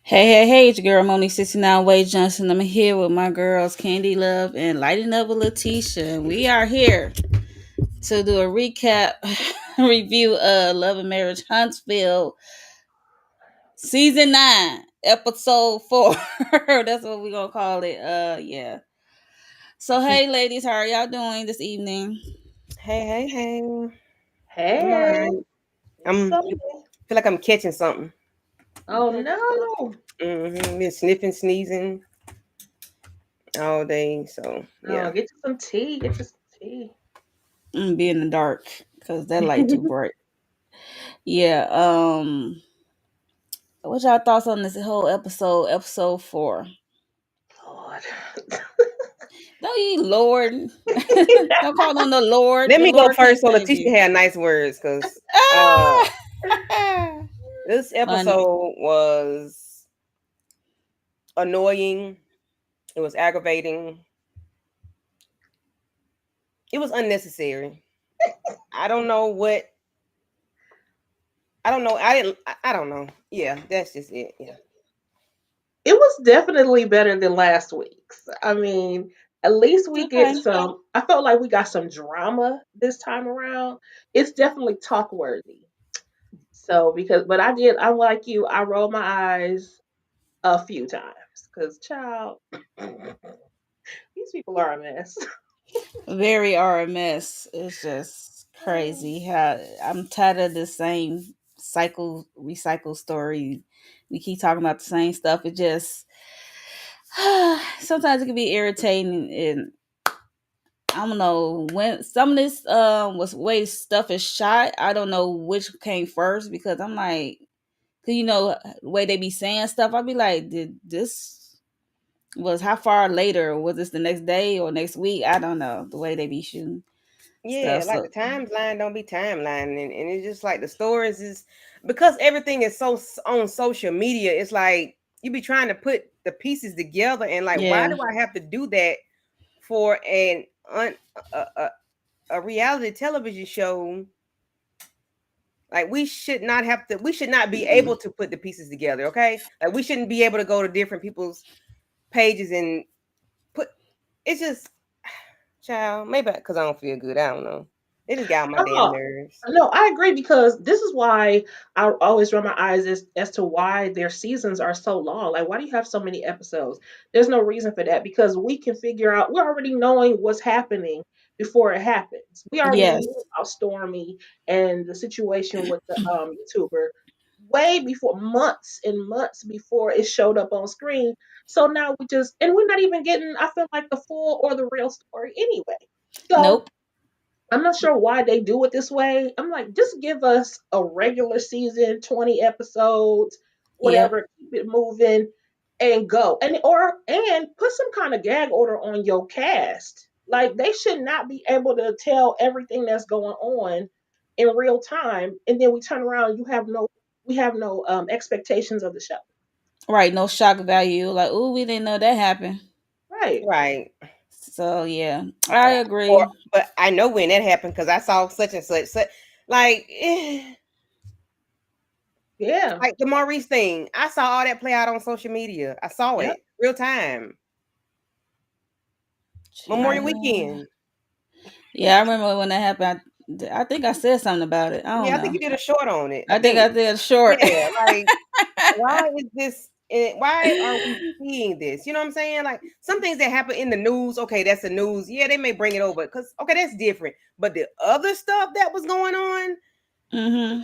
Hey, it's your girl Monique 69 Way Johnson. I'm here with my girls Candy Love and Lighting Up with Letitia. And we are here to do a recap review of Love and Marriage Huntsville Season 9, Episode 4. That's what we're gonna call it. Yeah. So hey ladies, how are y'all doing this evening? Hey. I'm all Hey, right. it's I'm Sunday. feel like I'm catching something. Oh no. Been sniffing, sneezing all day. So Oh, yeah. get you some tea. Get you some tea. Be in the dark because that light too bright. Yeah. What y'all thoughts on this whole episode 4? Lord. No, you Lord. Don't call on the Lord. Let The me go Lord can't first so save Letitia you. had nice words because uh Ah! this Funny. episode was annoying. It was aggravating. It was unnecessary. I don't know what I don't know. I don't know. Yeah, that's just it. Yeah. It was definitely better than last week's. I mean, at least we get Okay. some. I felt like we got some drama this time around. It's definitely talk worthy. So but I'm like you. I rolled my eyes a few times because, child, these people are a mess. Very RMS. It's just crazy how I'm tired of the same recycle story. We keep talking about the same stuff. It just sometimes it can be irritating and I don't know when some of this was way stuff is shot. I don't know which came first because I'm like, cause the way they be saying stuff. I'd be like, did this was how far later? Was this the next day or next week? I don't know the way they be shooting Yeah, stuff. like So the timeline don't be timeline, and it's just like the stories is because everything is on social media. It's like you be trying to put the pieces together, and like, why yeah, do I have to do that for a, a, a reality television show? Like we should not have to. We should not be able to put the pieces together. Okay, like we shouldn't be able to go to different people's pages and put. It's just, child. Maybe because I don't feel good. I don't know. It just got on my damn Oh, nerves. no, I agree because this is why I always run my eyes as to why their seasons are so long. Like, why do you have so many episodes? There's no reason for that because we can figure out, we're already knowing what's happening before it happens. We already yes, knew about Stormy and the situation with the YouTuber way before, months and months before it showed up on screen. So now and we're not even getting, I feel like, the full or the real story anyway. So nope, I'm not sure why they do it this way. I'm like, just give us a regular season, 20 episodes, yep, whatever, keep it moving and go. And put some kind of gag order on your cast. Like they should not be able to tell everything that's going on in real time and then we turn around we have no expectations of the show. right. No shock value. Like, oh, we didn't know that happened. Right. Right. So yeah, I Or agree. but I know when that happened because I saw such and such. Like Yeah. like the Maurice thing. I saw all that play out on social media. I saw Yep. it real time. Memorial Child. weekend. Yeah, I remember when that happened. I think I said something about it. I don't Yeah, I think know. you did a short on it. I I think I think. did short. Yeah, like why is this? Why are we seeing this? You know what I'm saying? Like some things that happen in the news. Okay, that's the news. Yeah, they may bring it over because okay, that's different. But the other stuff that was going on hmm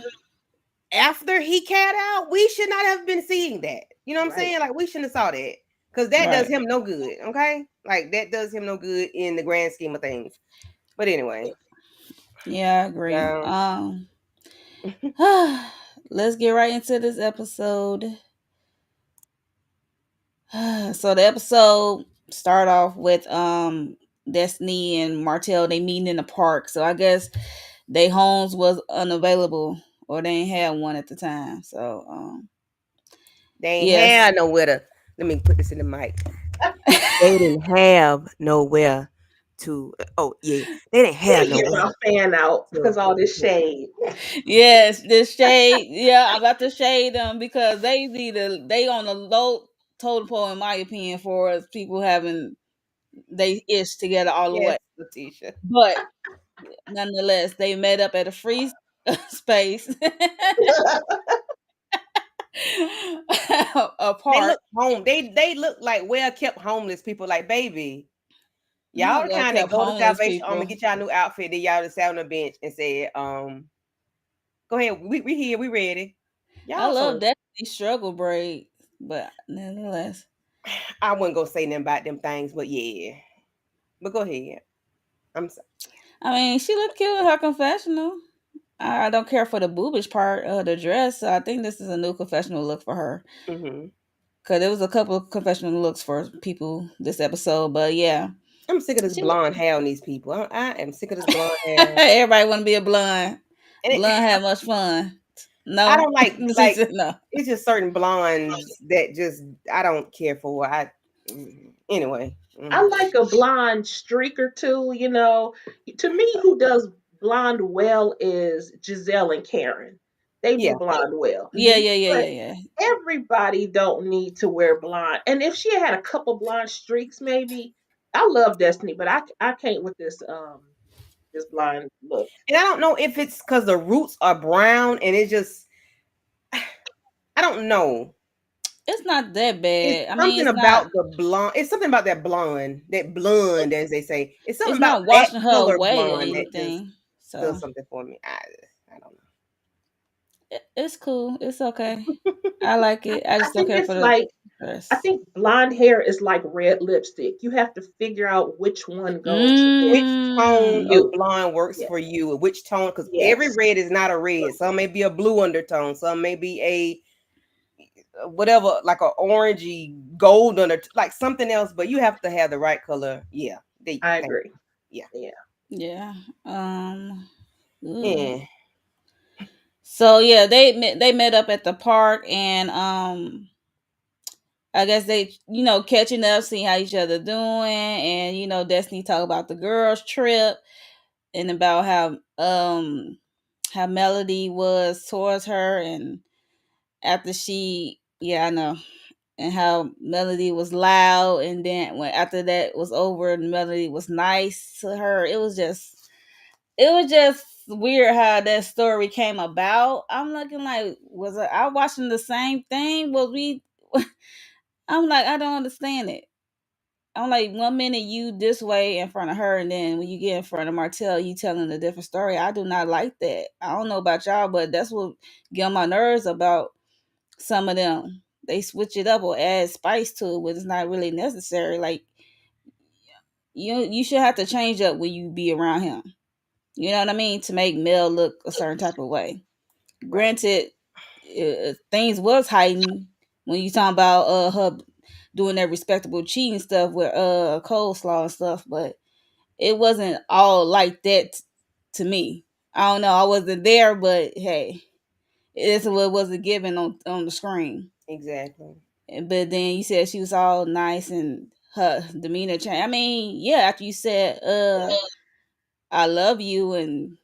after he cat out, we should not have been seeing that. You know what I'm Right. saying? Like we shouldn't have saw that because that does Right. him no good. Okay, like that does him no good in the grand scheme of things. But anyway, Yeah, I agree. yeah, Let's get right into this episode. So the episode start off with Destiny and Martell they meeting in the park. So I guess they homes was unavailable or they ain't had one at the time. So they ain't yes. had nowhere to. Let me put this in the mic. They didn't have nowhere to oh yeah, they didn't Let have me no get way my fan out to because all this shade. Yes, this shade. Yeah, I'm about to shade them because they on the low totem pole in my opinion for us people having they ish together all the way. yes, Letitia. But nonetheless, they met up at a free space, a They park. look home. They look like well kept homeless people. Like baby, y'all Not the well kind that kept go to homeless Salvation Army people. get y'all a new outfit. Then y'all just sat on the bench and said, go ahead, we here, we ready. I Y'all love so that struggle braid, but nonetheless, I wouldn't go say nothing about them things, but yeah. But go ahead. I'm so, I mean, she looked cute in her confessional. I don't care for the boobish part of the dress. So I think this is a new confessional look for her. mm-hmm. Cause there was a couple of confessional looks for people this episode, but yeah, I'm sick of this she looked. blonde hair on these people. I am sick of this blonde hair. Everybody want to be a blonde. And it, Blonde had much fun. I No, don't she like said no. it's just certain blondes that just I don't care for. Anyway. I like a blonde streak or two, To me, who does blonde well is Giselle and Karen. They do Yeah. blonde well. Yeah, Hmm. yeah, yeah, But yeah, yeah. everybody don't need to wear blonde. And if she had a couple blonde streaks, maybe. I love Destiny, but I can't with this blonde look. And I don't know if it's because the roots are brown and it just I don't know. It's not that It's bad. I mean, something about the blonde. It's something about that blonde, as they say. It's something it's about not that washing her color away or blonde that just anything. So does something for me. I don't it's cool. It's okay. I like it. I I just don't think care for it's the like I dress. think blonde hair is like red lipstick. You have to figure out which one goes know. to Which tone Mm. of you. blonde works Yeah. for you? Which tone? Because every Yes. red is not a red. Some may be a blue undertone. Some may be a whatever, like a orangey gold under, like something else. But you have to have the right color. Yeah. They I thank agree. you. Yeah. Yeah. Yeah. Ugh. Yeah. So yeah, they met up at the park and I guess they catching up, seeing how each other doing, and Destiny talk about the girls trip and about how Melody was towards her and after she yeah I know and how Melody was loud and then when after that was over Melody was nice to her. It was just weird how that story came about. I'm looking like, was I watching the same thing? Was we? I'm like, I don't understand it. I'm like, one minute you this way in front of her, and then when you get in front of Martell, you telling a different story. I do not like that. I don't know about y'all, but that's what get on my nerves about some of them. They switch it up or add spice to it, but it's not really necessary. Like you should have to change up when you be around him. You know what I mean? To make Mel look a certain type of way. Right. Granted, things was heightened when you talking about her doing that respectable cheating stuff with coleslaw and stuff, but it wasn't all like that to me. I don't know. I wasn't there, but hey, it's what was it given on the screen. Exactly. But then you said she was all nice and her demeanor changed. I mean, yeah, after you said I love you and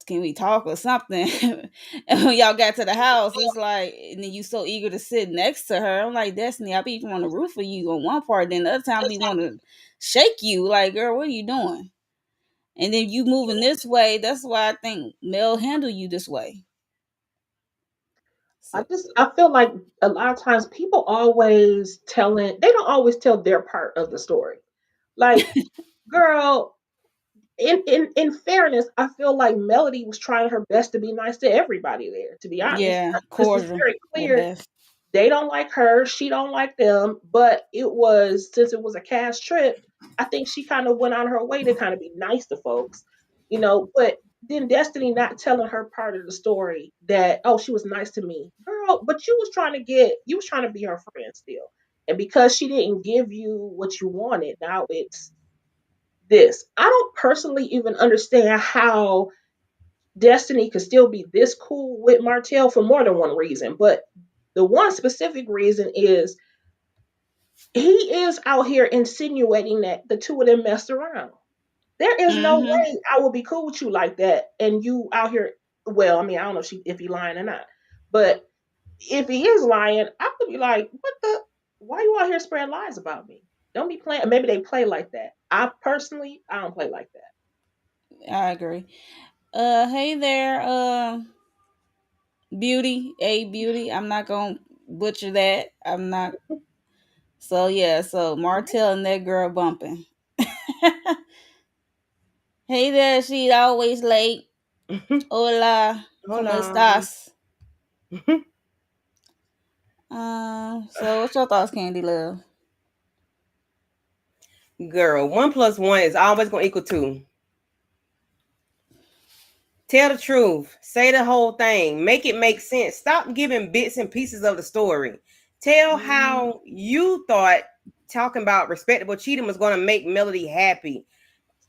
can we talk or something? And when y'all got to the house, it's like, and then you so eager to sit next to her. I'm like, Destiny, I be want to root for you on one part, then the other time we want to shake you. Like, girl, what are you doing? And then you moving this way. That's why I think Mel handle you this way. So I feel like a lot of times people always telling they don't always tell their part of the story. Like, girl, in fairness, I feel like Melody was trying her best to be nice to everybody there, to be honest. yeah, Because it's cordial very at clear best. they don't like her, she don't like them, but it was since it was a cast trip, I think she kind of went on her way to kind of be nice to folks, but then Destiny not telling her part of the story that, oh, she was nice to me. Girl, but you was trying to be her friend still. And because she didn't give you what you wanted, now it's this. I don't personally even understand how Destiny could still be this cool with Martell for more than one reason, but the one specific reason is he is out here insinuating that the two of them messed around. There is no Mm-hmm. way I will be cool with you like that, and you out here. Well, I mean, I don't know if he lying or not, but if he is lying, I could be like, what the? Why you out here spreading lies about me? Don't be playing. Maybe they play like that. I personally, I don't play like that. I agree. Hey there, Beauty, a Beauty. I'm not gonna butcher that. I'm not. So yeah, so Martell and that girl bumping. Hey there, she's always late. Hola, ¿cómo Hola. estás? So what's your thoughts, Candy Love? Girl, 1 plus 1 is always gonna equal 2. Tell the truth. Say the whole thing. Make it make sense. Stop giving bits and pieces of the story. Tell Mm, how you thought talking about respectable cheating was going to make Melody happy.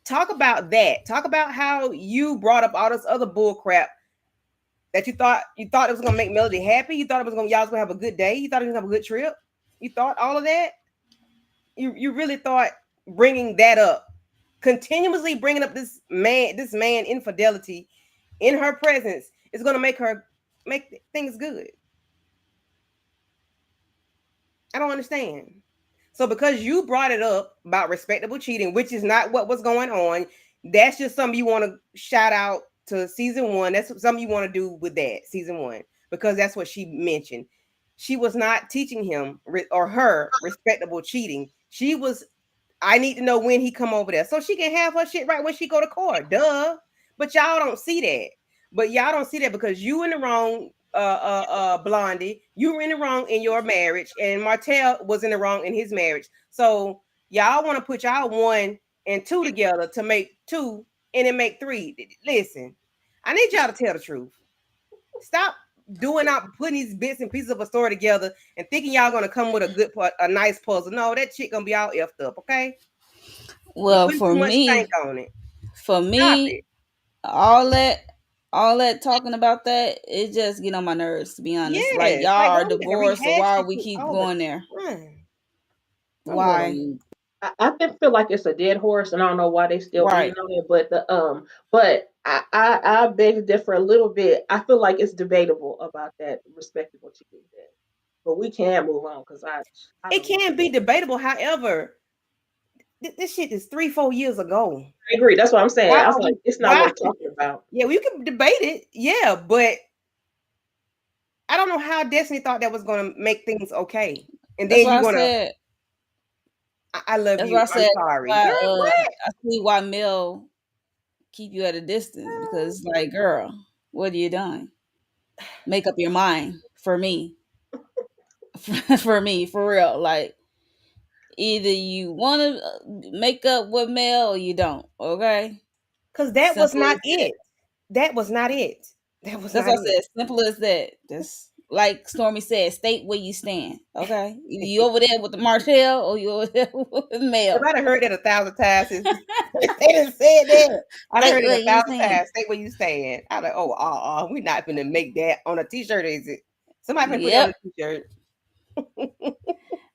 Talk about that. Talk about how you brought up all this other bull crap that you thought it was going to make Melody happy. You thought it was going y'all was going to have a good day. You thought it was going to have a good trip. You thought all of that. You really thought bringing that up, continuously bringing up this man infidelity in her presence is going to make her make things good. I don't understand. So because you brought it up about respectable cheating, which is not what was going on, that's just something you want to shout out to season one. That's something you want to do with that season one because that's what she mentioned. She was not teaching him or her respectable cheating. She was, I need to know when he come over there so she can have her shit right when she go to court. Duh. But y'all don't see that. But y'all don't see that because you in the wrong, Blondie. You were in the wrong in your marriage, and Martell was in the wrong in his marriage. So y'all want to put y'all 1 and 2 together to make 2, and then make 3. Listen, I need y'all to tell the truth. Stop doing out putting these bits and pieces of a story together and thinking y'all gonna come with a good part, a nice puzzle. No, that shit gonna be all effed up. Okay, you Well, putting too much stank on it. for Stop me, it. all that all that talking about that, it just get on my nerves, to be honest. Like, Yes, y'all like why are we gotta divorced, so rehash why this we shit keep all the going there? time? I'm going on Why? mute. I just feel like it's a dead horse, and I don't know why they still Right. beating on it. But I beg to differ a little bit. I feel like it's debatable about that respectable cheating thing, but we can move on because I It don't know. can be debatable. However, this shit is 3, 4 years ago. I agree. That's what I'm saying. Why I was are like, we? it's not Why? worth talking about. Yeah, we can debate it. Yeah, but I don't know how Destiny thought that was gonna make things okay. And That's then why you're I gonna, said. I love That's why you. I I'm said. sorry, Why? girl. What? I see why Mel keep you at a distance, because it's like, girl, what are you doing? Make up your mind for me, for me, for real. Like, either you want to make up with Mel or you don't. Okay, Because that was simple not as that. it. That was not it. That was That's not what I it. said. Simple as that. Just like Stormy said, state where you stand. Okay, either you over there with the Martell or you over there with If Mel. I'd have heard that 1,000 times if they done said that, I'd have State heard it where a you thousand stand. times. Stay where you stand. I'd like, oh, we're not gonna make that on a t-shirt, is it? Somebody finna put that on Yep. a t-shirt.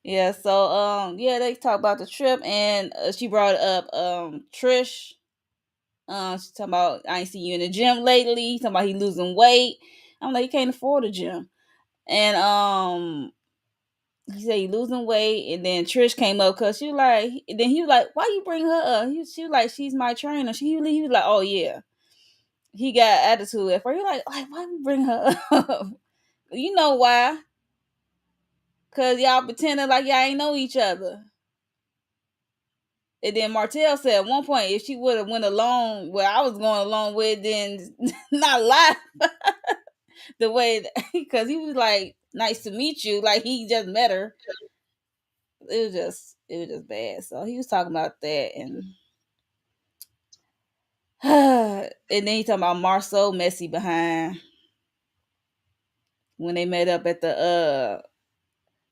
Yeah. So yeah, they talk about the trip, and she brought up Trish. She talking about, I ain't seen you in the gym lately. Talking about he losing weight. I'm like, you can't afford a gym. And he said he losing weight, and then Trish came up because she was like, then he was like, why you bring her up? She was like, she's my trainer. He was like, oh yeah. He got attitude at first. He was like, why you bring her up? You know why? Cause y'all pretending like y'all ain't know each other. And then Martell said at one point, if she would have went along where I was going along with, then not lie the way because he was like, nice to meet you, like he just met her. It was just bad. So he was talking about that, and and then he talking about Marceau messy behind when they met up at the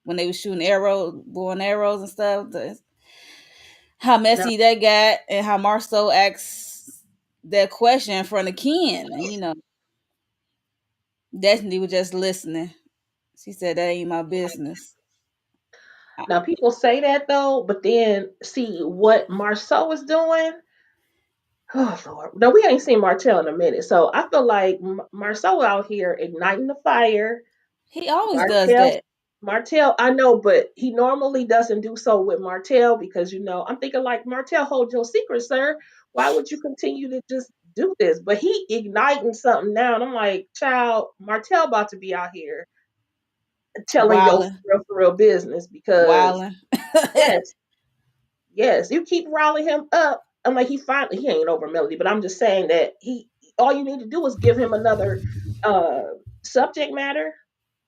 when they was shooting arrows, blowing arrows and stuff. How Now, messy that got, and how Marceau asks that question in front of Ken. And Destiny was just listening. She said that ain't my business. now people say that though, but then see what Marceau is doing. Oh Lord, no, we ain't seen Martell in a minute, so I feel like Marceau out here igniting the fire. He always does Martell, that. Martell, I know, but he normally doesn't do so with Martell because I'm thinking like Martell, hold your secret, sir. Why would you continue to just do this? But he igniting something now, and I'm like, child, Martell about to be out here telling your Wilding, for real business because wilding. yes, yes, you keep riling him up. I'm like, he ain't over Melody, but I'm just saying that all you need to do is give him another uh subject matter.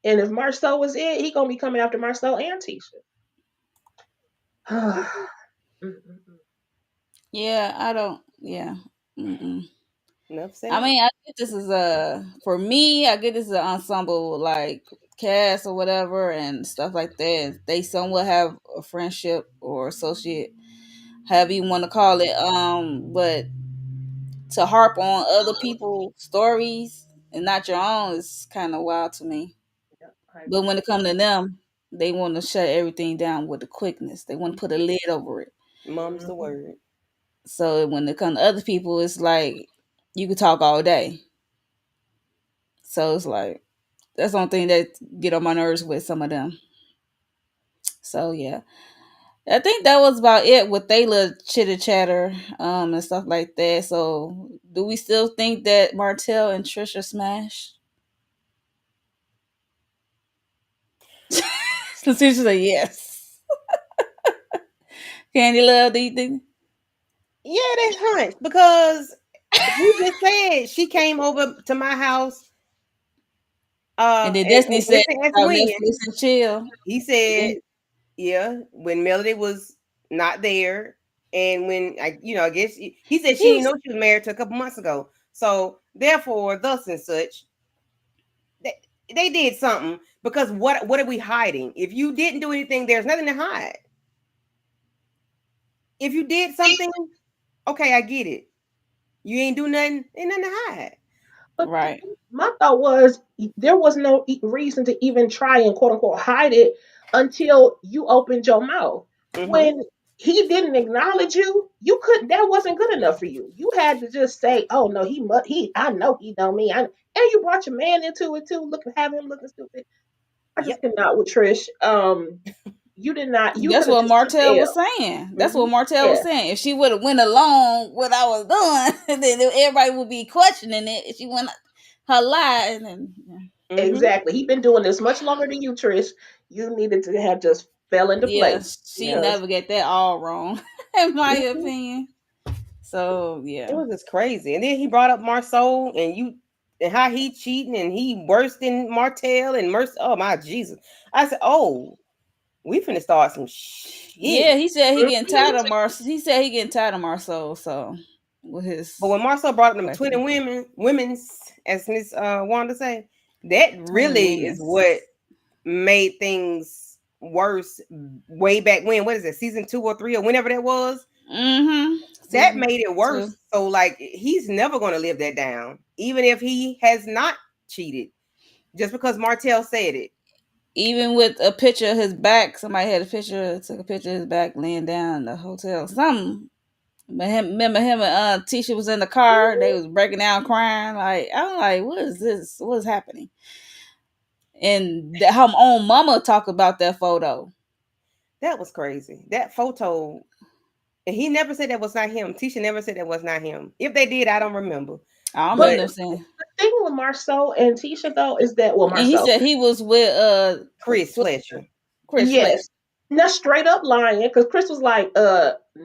And if Marceau is it, he gonna be coming after Marceau and Tisha. Mm-mm-mm. Yeah, I don't. Yeah. Mm-mm. Enough I said. mean, I get this is a for me. I get this is an ensemble like cast or whatever and stuff like that. They somewhat have a friendship or associate, however you want to call it. But to harp on other people's stories and not your own is kind of wild to me. Yeah, I But agree. when it comes to them, they want to shut everything down with the quickness. They want to put a lid over it. Mum's the Mm-hmm. word. So when it comes to other people, it's like you could talk all day. So it's like that's the only thing that get on my nerves with some of them. So yeah, I think that was about it with they little chitter chatter and stuff like that. So do we still think that Martell and Trisha smash? Since said yes. Candy Love, do you think? Yeah, that's hunch because he just said she came over to my house And then and Destiny said went to ask about when. Netflix and chill. He Yeah, said, yeah, when Melody was not there, and when I guess he said she he didn't know she was married to a couple months ago. So therefore, thus and such, they, they did something because what are we hiding? If you didn't do anything, there's nothing to hide. If you did something, okay, I get it. You ain't do nothing, ain't nothing to hide. But right. my thought was there was no reason to even try and quote unquote hide it until you opened your mouth. Mm-hmm. When he didn't acknowledge you, you couldn't. That wasn't good enough for you. You had to just say, "Oh no, he. I know he know me." And you brought your man into it too. Have him looking stupid. I just Yep. cannot with Trish. You did not. You That's could have what just took Martell the was L. saying. That's Hmm. what Martell Yeah, was saying. If she would have went along what I was doing, then everybody would be questioning it. If she went her lie, and then Mm-hmm. exactly. He been doing this much longer than you, Trish. You needed to have just fell into yeah, place she because never get that all wrong, in my Mm-hmm. opinion. So It yeah, was just crazy. And then he brought up Marceau and how he cheating and he worse than Martell and Mercy. Oh my Jesus. I said, oh, we finna start some yeah. shit. He said he getting tired mhm, of Mar. He said he getting tired of Marceau. So with But his when Marcel brought up them 20 question, women's, as Miss Wanda say, that 20 really is what women's. made things worse way back when. What is it, season 2 or 3 or whenever that was? Mm-hmm. That Season made it two. worse. So like he's never gonna live that down, even if he has not cheated, just because Martell said it. Even with a picture of his back, somebody had a picture, took a picture of his back laying down in the hotel. Something. But remember him and Tisha was in the car. They was breaking down crying. Like I'm like, what is this? What is happening? And her own mama talk about that photo. That was crazy. That photo, and he never said that was not him. Tisha never said that was not him. If they did, I don't remember. I but remember But them saying, the thing with Marceau and Tisha though is that and he Marceau, said he was with Chris Fletcher. Chris Fletcher. yes, not straight up lying because Chris was like,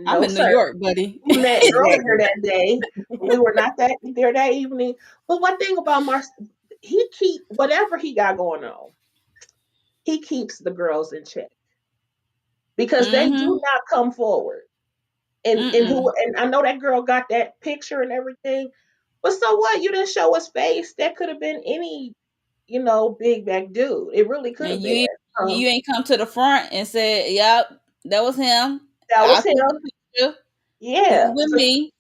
I'm no in New sir. York, buddy. We met earlier Exactly. that day. We were not there that evening. But one thing about Marceau, he keep whatever he got going on, he keeps the girls in check because they Mm-hmm. do not come forward. Mm-mm. And I know that girl got that picture and everything. But so what? You didn't show his face. That could have been any, big back dude. It really could And have been. you ain't come to the front and said, "Yep, that was him. That I was took him. the picture. He was Yeah. with me."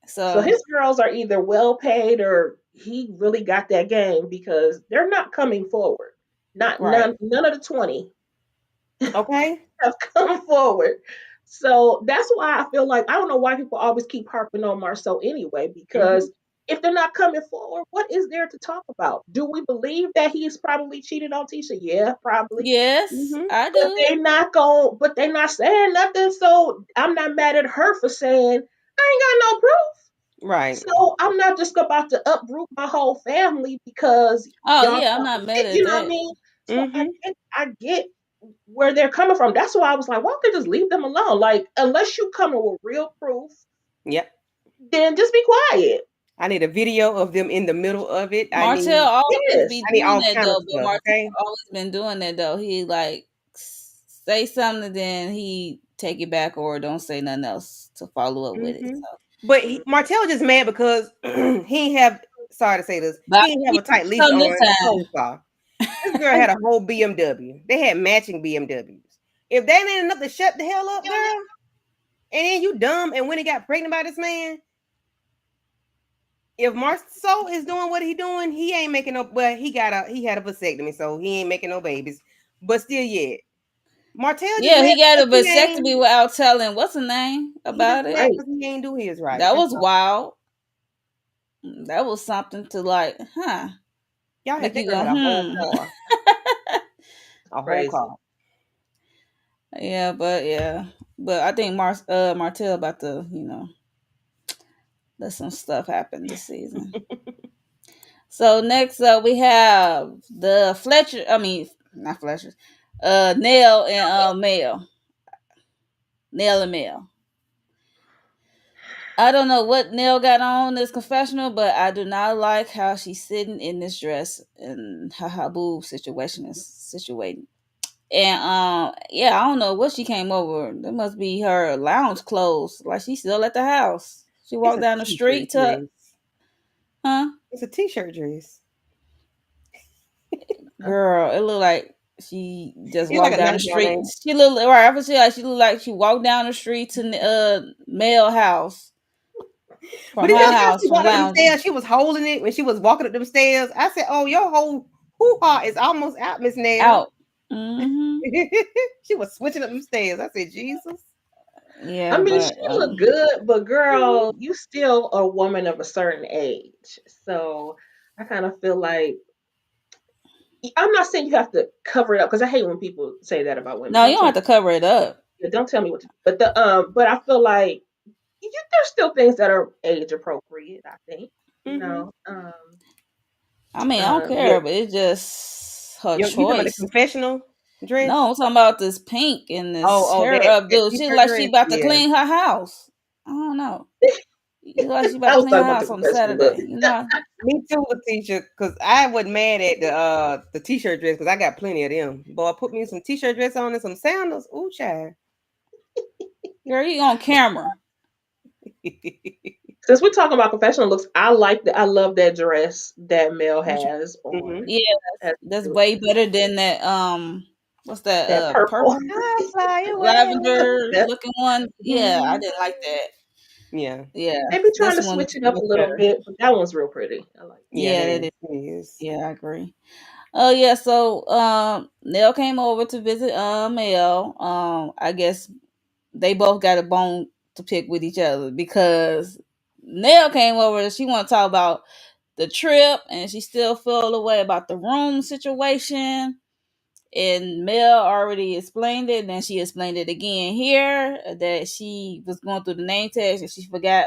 So So his girls are either well paid or he really got that game because they're not coming forward. Not right. none of the 20 Okay. have come forward. So that's why I feel like I don't know why people always keep harping on Marceau anyway, Hmm. because if they're not coming forward, what is there to talk about? Do we believe that he's probably cheated on Tisha? Yeah, probably. Yes, Hmm. I But do. they're not saying nothing. So I'm not mad at her for saying I ain't got no proof. Right. So I'm not just about to uproot my whole family because Oh y'all yeah, I'm talking not mad shit. at You know what I that. mean? So Hmm. I get where they're coming from. That's why I was like, why don't they just leave them alone? Like, unless you coming with real proof, Yep. then just be quiet. I need a video of them in the middle of it. Martell always Yes. be I need doing all that kind of though, but stuff. Martell Okay. always been doing that though. He like say something, then he take it back or don't say nothing else to follow up with it. Hmm. So, But Martell just mad because he ain't have. Sorry to say this, but I he didn't have think a tight he leash come this on a time. co-star. This girl had a whole BMW. They had matching BMWs. If that ain't enough to shut the hell up, girl, and then you dumb and when he got pregnant by this man, if Marceau is doing what he doing, he ain't making no. But he had a vasectomy, so he ain't making no babies. But still, yet Martell just Yeah, mad he got because a vasectomy without telling what's the name he just about it. mad Right. because he ain't do his right. That That's was all. wild. That was something to like, Y'all had make that you girl go, had a whole hmm. car, a whole Crazy. car. Yeah, but I think Martell about to let some stuff happen this season. So next up we have the Fletcher. I mean, not Fletcher. Nell and Mel. Nell and Mel. I don't know what Nell got on this confessional, but I do not like how she's sitting in this dress and how her boob situation is situated. And yeah, I don't know what she came over. That must be her lounge clothes. Like she's still at the house. She It's walked a down the t-shirt street to dress. huh? It's a t-shirt dress. Girl, it looked like she just It's like walked a down the nightgown, street. ain't She looked right. I feel she looked like she walked down the street to Mel house but from did her you see how house she from walked up them lounging stairs? She was holding it when she was walking up them stairs. I said, "Oh, your whole hoo-ha is almost out, Miss Nail." out. Mm-hmm. She was switching up them stairs. I said, "Jesus." I Yeah, mean, she but look good, but girl, you still a woman of a certain age. So I kind of feel like I'm not saying you have to cover it up because I hate when people say that about women. no, you Don't don't tell have me, to cover it up. don't tell me what to. But I feel like there's still things that are age appropriate. I think you Mm-hmm. know. I mean, I don't Yeah. care, but it's just her You talking about the choice. confessional dress? No, I'm talking about this pink and this Oh, hair that updo. She look t-shirt like she dress. about to Yeah, clean her house. I don't know. You look like she about I to was clean her talking about the house on a confessional, but Saturday. You know? me too, Letitia. Because I wasn't mad at the t-shirt dress because I got plenty of them. Boy, put me some t-shirt dress on and some sandals. Ooh, child. Girl, you on camera. since we're talking about confessional looks, I love that dress that Mel Which has Hmm. on. yeah, that's way better than that what's that That purple. purple I fly away. lavender That looking one? Yeah, I Mhm. didn't like that. Yeah, Yeah. they be trying This to one switch it up a look little better. bit, but that one's real pretty. I like yeah, Yeah, that that is. is. It is. Yeah, I agree. Oh yeah, so Nell came over to visit Mel. I guess they both got a bone to pick with each other because Nell came over. She want to talk about the trip, and she still feel the way about the room situation. And Mel already explained it, and then she explained it again here that she was going through the name tag and she forgot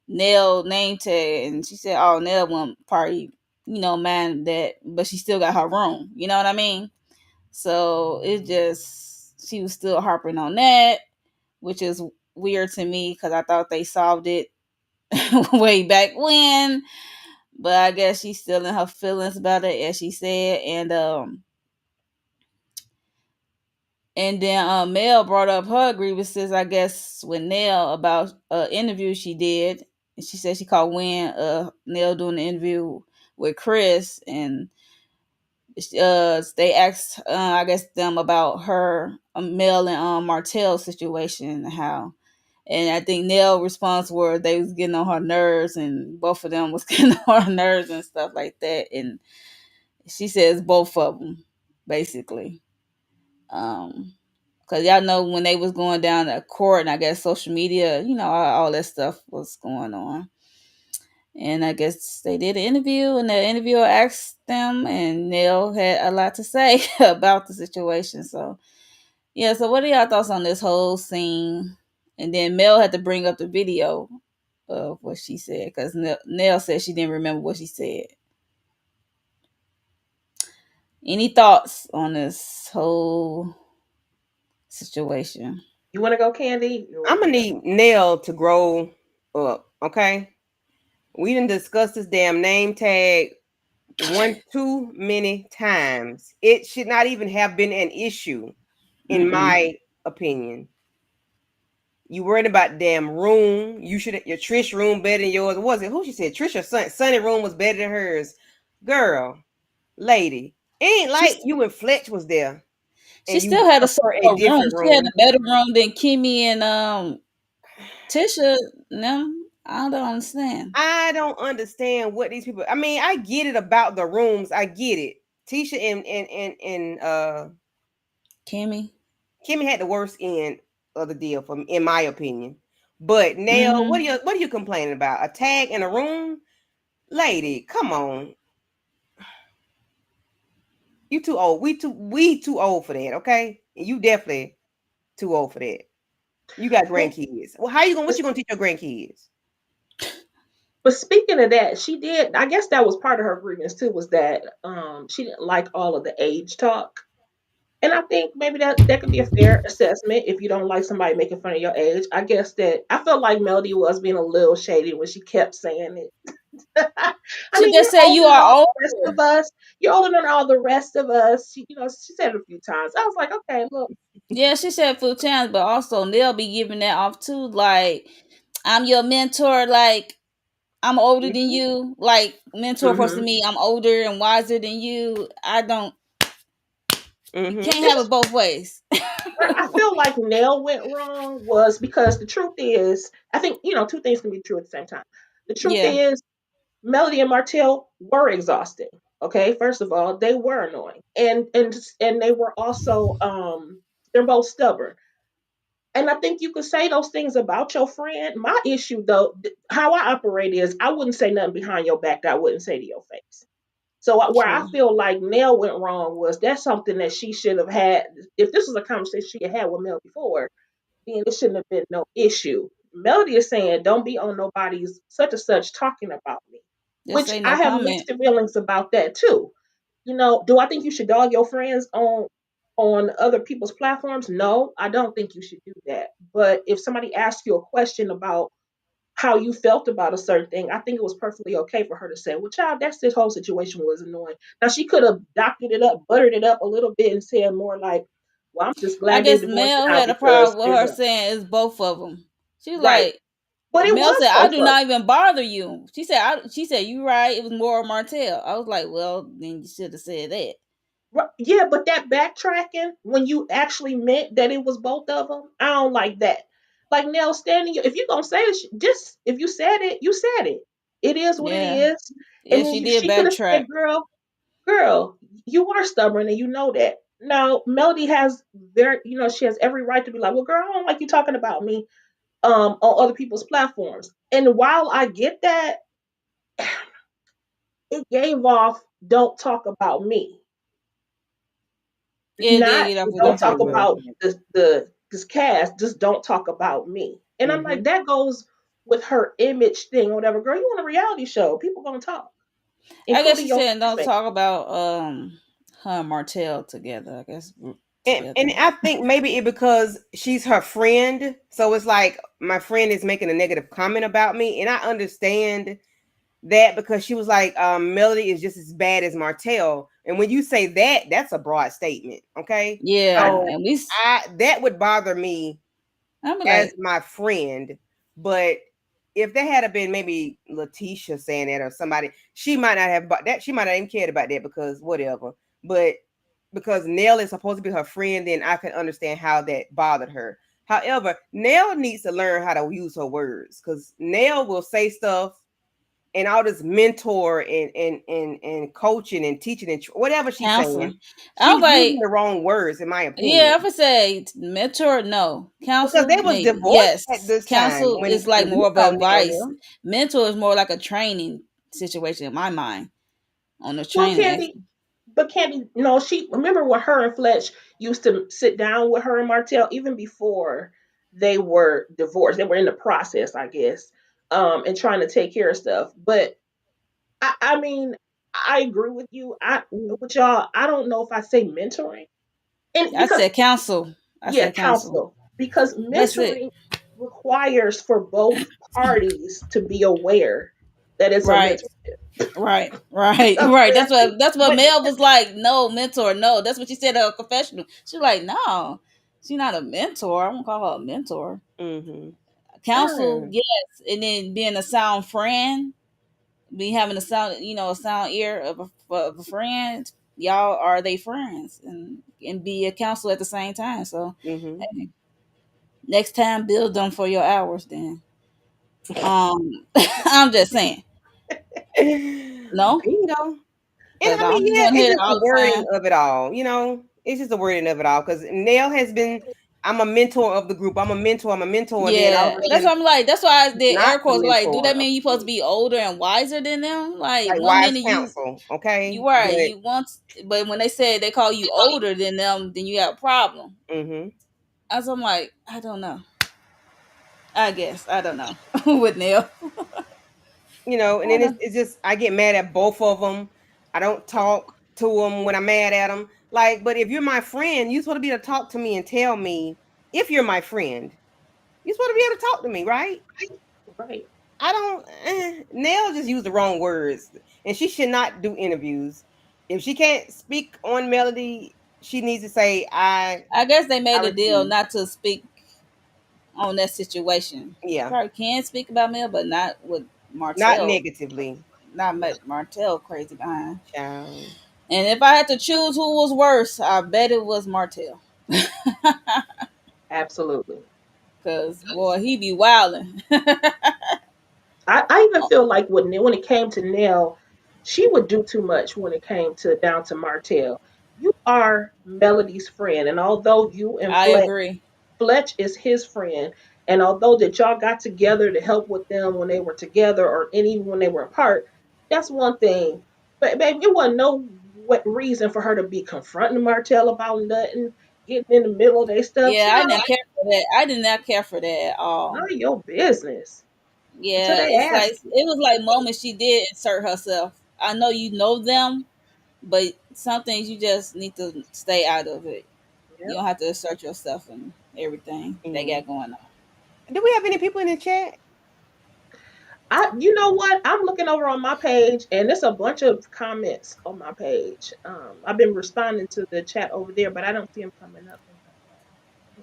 Nell name tag, and she said, "Oh, Nell won't probably mind that, but she still got her room." You know what I mean? So it just she was still harping on that, which is weird to me because I thought they solved it way back when. But I guess she's still in her feelings about it, as she said, and then Mel brought up her grievances, I guess, with Nell about interview she did. And she said she called Wynn Nell doing the interview with Chris, and they asked I guess them about her Mel and Martell situation and how. And I think Nell response were they was getting on her nerves, and both of them was getting on her nerves and stuff like that. And she says both of them, basically. Because Cause y'all know when they was going down to court, and I guess social media, all that stuff was going on. And I guess they did an interview, and the interviewer asked them, and Neil had a lot to say about the situation. So yeah, so what are y'all thoughts on this whole scene? And then Mel had to bring up the video of what she said because Nell said she didn't remember what she said. Any thoughts on this whole situation? You want to go, Candy? You I'm want gonna me to need Nell to grow up. Okay, we didn't discuss this damn name tag one too many times. It should not even have been an issue, in Mm-mm. my opinion. You worried about damn room. You should your Trish room better than yours. Was it who she said? Trish or Sunny room was better than hers. Girl, lady, it ain't like She's you and Fletch was there she and you still had a prefer a smaller room. different She had room. a better room than Kimmy and Tisha. Them, I don't understand. I don't understand what these people. I mean, I get it about the rooms. I get it. Tisha and Kimmy. Kimmy had the worst end of the deal from in my opinion. But Nail, Mm-hmm. what are you complaining about? A tag in a room? Lady, come on. You too old. We too old for that, okay? And you definitely too old for that. You got go? grandkids. Well, how you gonna what you gonna teach your grandkids? But speaking of that, she did. I guess that was part of her grievance too. Was that she didn't like all of the age talk, and I think maybe that could be a fair assessment if you don't like somebody making fun of your age. I guess that I felt like Melody was being a little shady when she kept saying it. I She mean, just you're said you older than are all the rest older. of us. You're older than all the rest of us. She said it a few times. I was like, okay, look. Yeah, she said full chance, but also they'll be giving that off too. Like, I'm your mentor. Like, I'm older than Mm-hmm. you. Like, mentor person to Mm-hmm. me, I'm older and wiser than you. I don't. You Mm-hmm. can't have it both ways. Where I feel like Nell went wrong was because the truth is, I think, two things can be true at the same time. The truth Yeah, is, Melody and Martell were exhausting. Okay, first of all, they were annoying, and they were also they're both stubborn. And I think you could say those things about your friend. My issue, though, how I operate is I wouldn't say nothing behind your back that I wouldn't say to your face. So where I true. feel like Nell went wrong was that's something that she should have had. If this was a conversation she had with Mel before, then it shouldn't have been no issue. Melody is saying, don't be on nobody's such and such talking about me, Just which say I no have comment. mixed feelings about that too. Do I think you should dog your friends on other people's platforms? No, I don't think you should do that. But if somebody asks you a question about how you felt about a certain thing, I think it was perfectly okay for her to say, well, child, that's this whole situation was annoying. Now she could have doctored it up, buttered it up a little bit and said more like, well, I'm just I glad they guess divorced Mel now had a because problem with there's her a saying it's both of them. She was right. like, But it Mel was said, "I both do of not even bother you." She said, She said, "You right. It was more Martell." I was like, "Well, then you should have said that." yeah, but that backtracking when you actually meant that it was both of them, I don't like that. Like Nell standing, if you're gonna say it, just if you said it, you said it. It is what it Yeah, is. yeah, And then she did she could have backtrack. said, girl, you are stubborn and you know that. Now, Melody has she has every right to be like, well, girl, I don't like you talking about me on other people's platforms. And while I get that, it gave off don't talk about me. Yeah, it did Not get off with don't don't That's talk what talk it about was. me. about the this cast, just don't talk about me. And I'm like, Mm-hmm. that goes with her image thing or whatever. Girl, you on a reality show. People gonna talk, I guess including she your said don't classmates. talk about her and Martell together. I guess And together. I think maybe it because she's her friend, so it's like my friend is making a negative comment about me, and I understand that because she was like, Melody is just as bad as Martell. And when you say that, that's a broad statement. Okay. Yeah, So and we. that would bother me I'm as like, my friend. But if that had been maybe Letitia saying that or somebody, she might not have but that she might not even cared about that because whatever. But because Nell is supposed to be her friend, then I can understand how that bothered her. However, Nell needs to learn how to use her words because Nell will say stuff and all this mentor and coaching and teaching and whatever she's saying. Counseling. I She's was using like, the wrong words, in my yeah, opinion, I would say mentor, no. because Counsel, they was divorced at yes. this time Counsel is like when we more of saw Nell and advice. them. Mentor is more like a training situation in my mind on the Well, training. Candy, but Candy, no, she remember when her and Fletch used to sit down with her and Martell even before they were divorced. They were in the process, I guess, and trying to take care of stuff. But I mean, I agree with you. I with y'all. I don't know if I say mentoring, and I because said counsel. I yeah, said counsel. counsel, because That's it. mentoring requires for both parties to be aware that it's a Right. mentor. Right, right, right. That's what But Mel was like. No mentor, no. That's what she said at a confessional. She was like, no, she's not a mentor. I won't call her a mentor. Hmm. Counsel, yes, and then being a sound friend, be having a sound, a sound ear of a friend. Y'all are they friends, and be a counselor at the same time. So, Hmm. hey, next time, build them for your hours. Then, I'm just saying, no, Bingo. And because I I mean, don't be yeah, want to it's hear that just the all the wording time. of it all, it's just the wording of it all. Because Nell has been, I'm a mentor of the group. I'm a mentor. And then all of Yeah, a that's sudden, what I'm like. That's why I she's did not air the quotes. Like, do mentor that of mean you the supposed to group. be older and wiser than them? Like, Like one wise minute counsel, you okay? are But, you want, but when they say they call you older than them, then you got a problem. hmm As I'm like, I don't know. I guess I don't know with Neil. and I then don't. it's just, I get mad at both of them. I don't talk to them when I'm mad at them. Like, but if you're my friend, you're supposed to be able to talk to me and tell me if you're my friend. You're supposed to be able to talk to me, right? right. I don't. Nell just used the wrong words, and she should not do interviews. If she can't speak on Melody, she needs to say, I guess they I made a deal refuse." not to speak on that situation. She Yeah, probably can speak about Mel, but not with not Martell. negatively, Not Martell crazy behind. child. And if I had to choose who was worse, I bet it was Martell. Absolutely. Cause boy, he be wilding. I even feel like when it came to Nell, she would do too much when it came to down to Martell. You are Melody's friend, and although you and I agree. Fletch is his friend, and although that y'all got together to help with them when they were together, or and even when they were apart, that's one thing. But baby, it wasn't no what reason for her to be confronting Martell about nothing, getting in the middle of their stuff. Yeah, I Child, didn't care for that. I did not care for that at all. none of your business until Yeah, they it's like ask you. it was like moments she did insert herself. I know you know them, but some things you just need to stay out of it. You Yep. don't have to assert yourself and everything they Mm. got going on. Do we have any people in the chat? You know what? I'm looking over on my page, and there's a bunch of comments on my page. I've been responding to the chat over there, but I don't see them coming up in the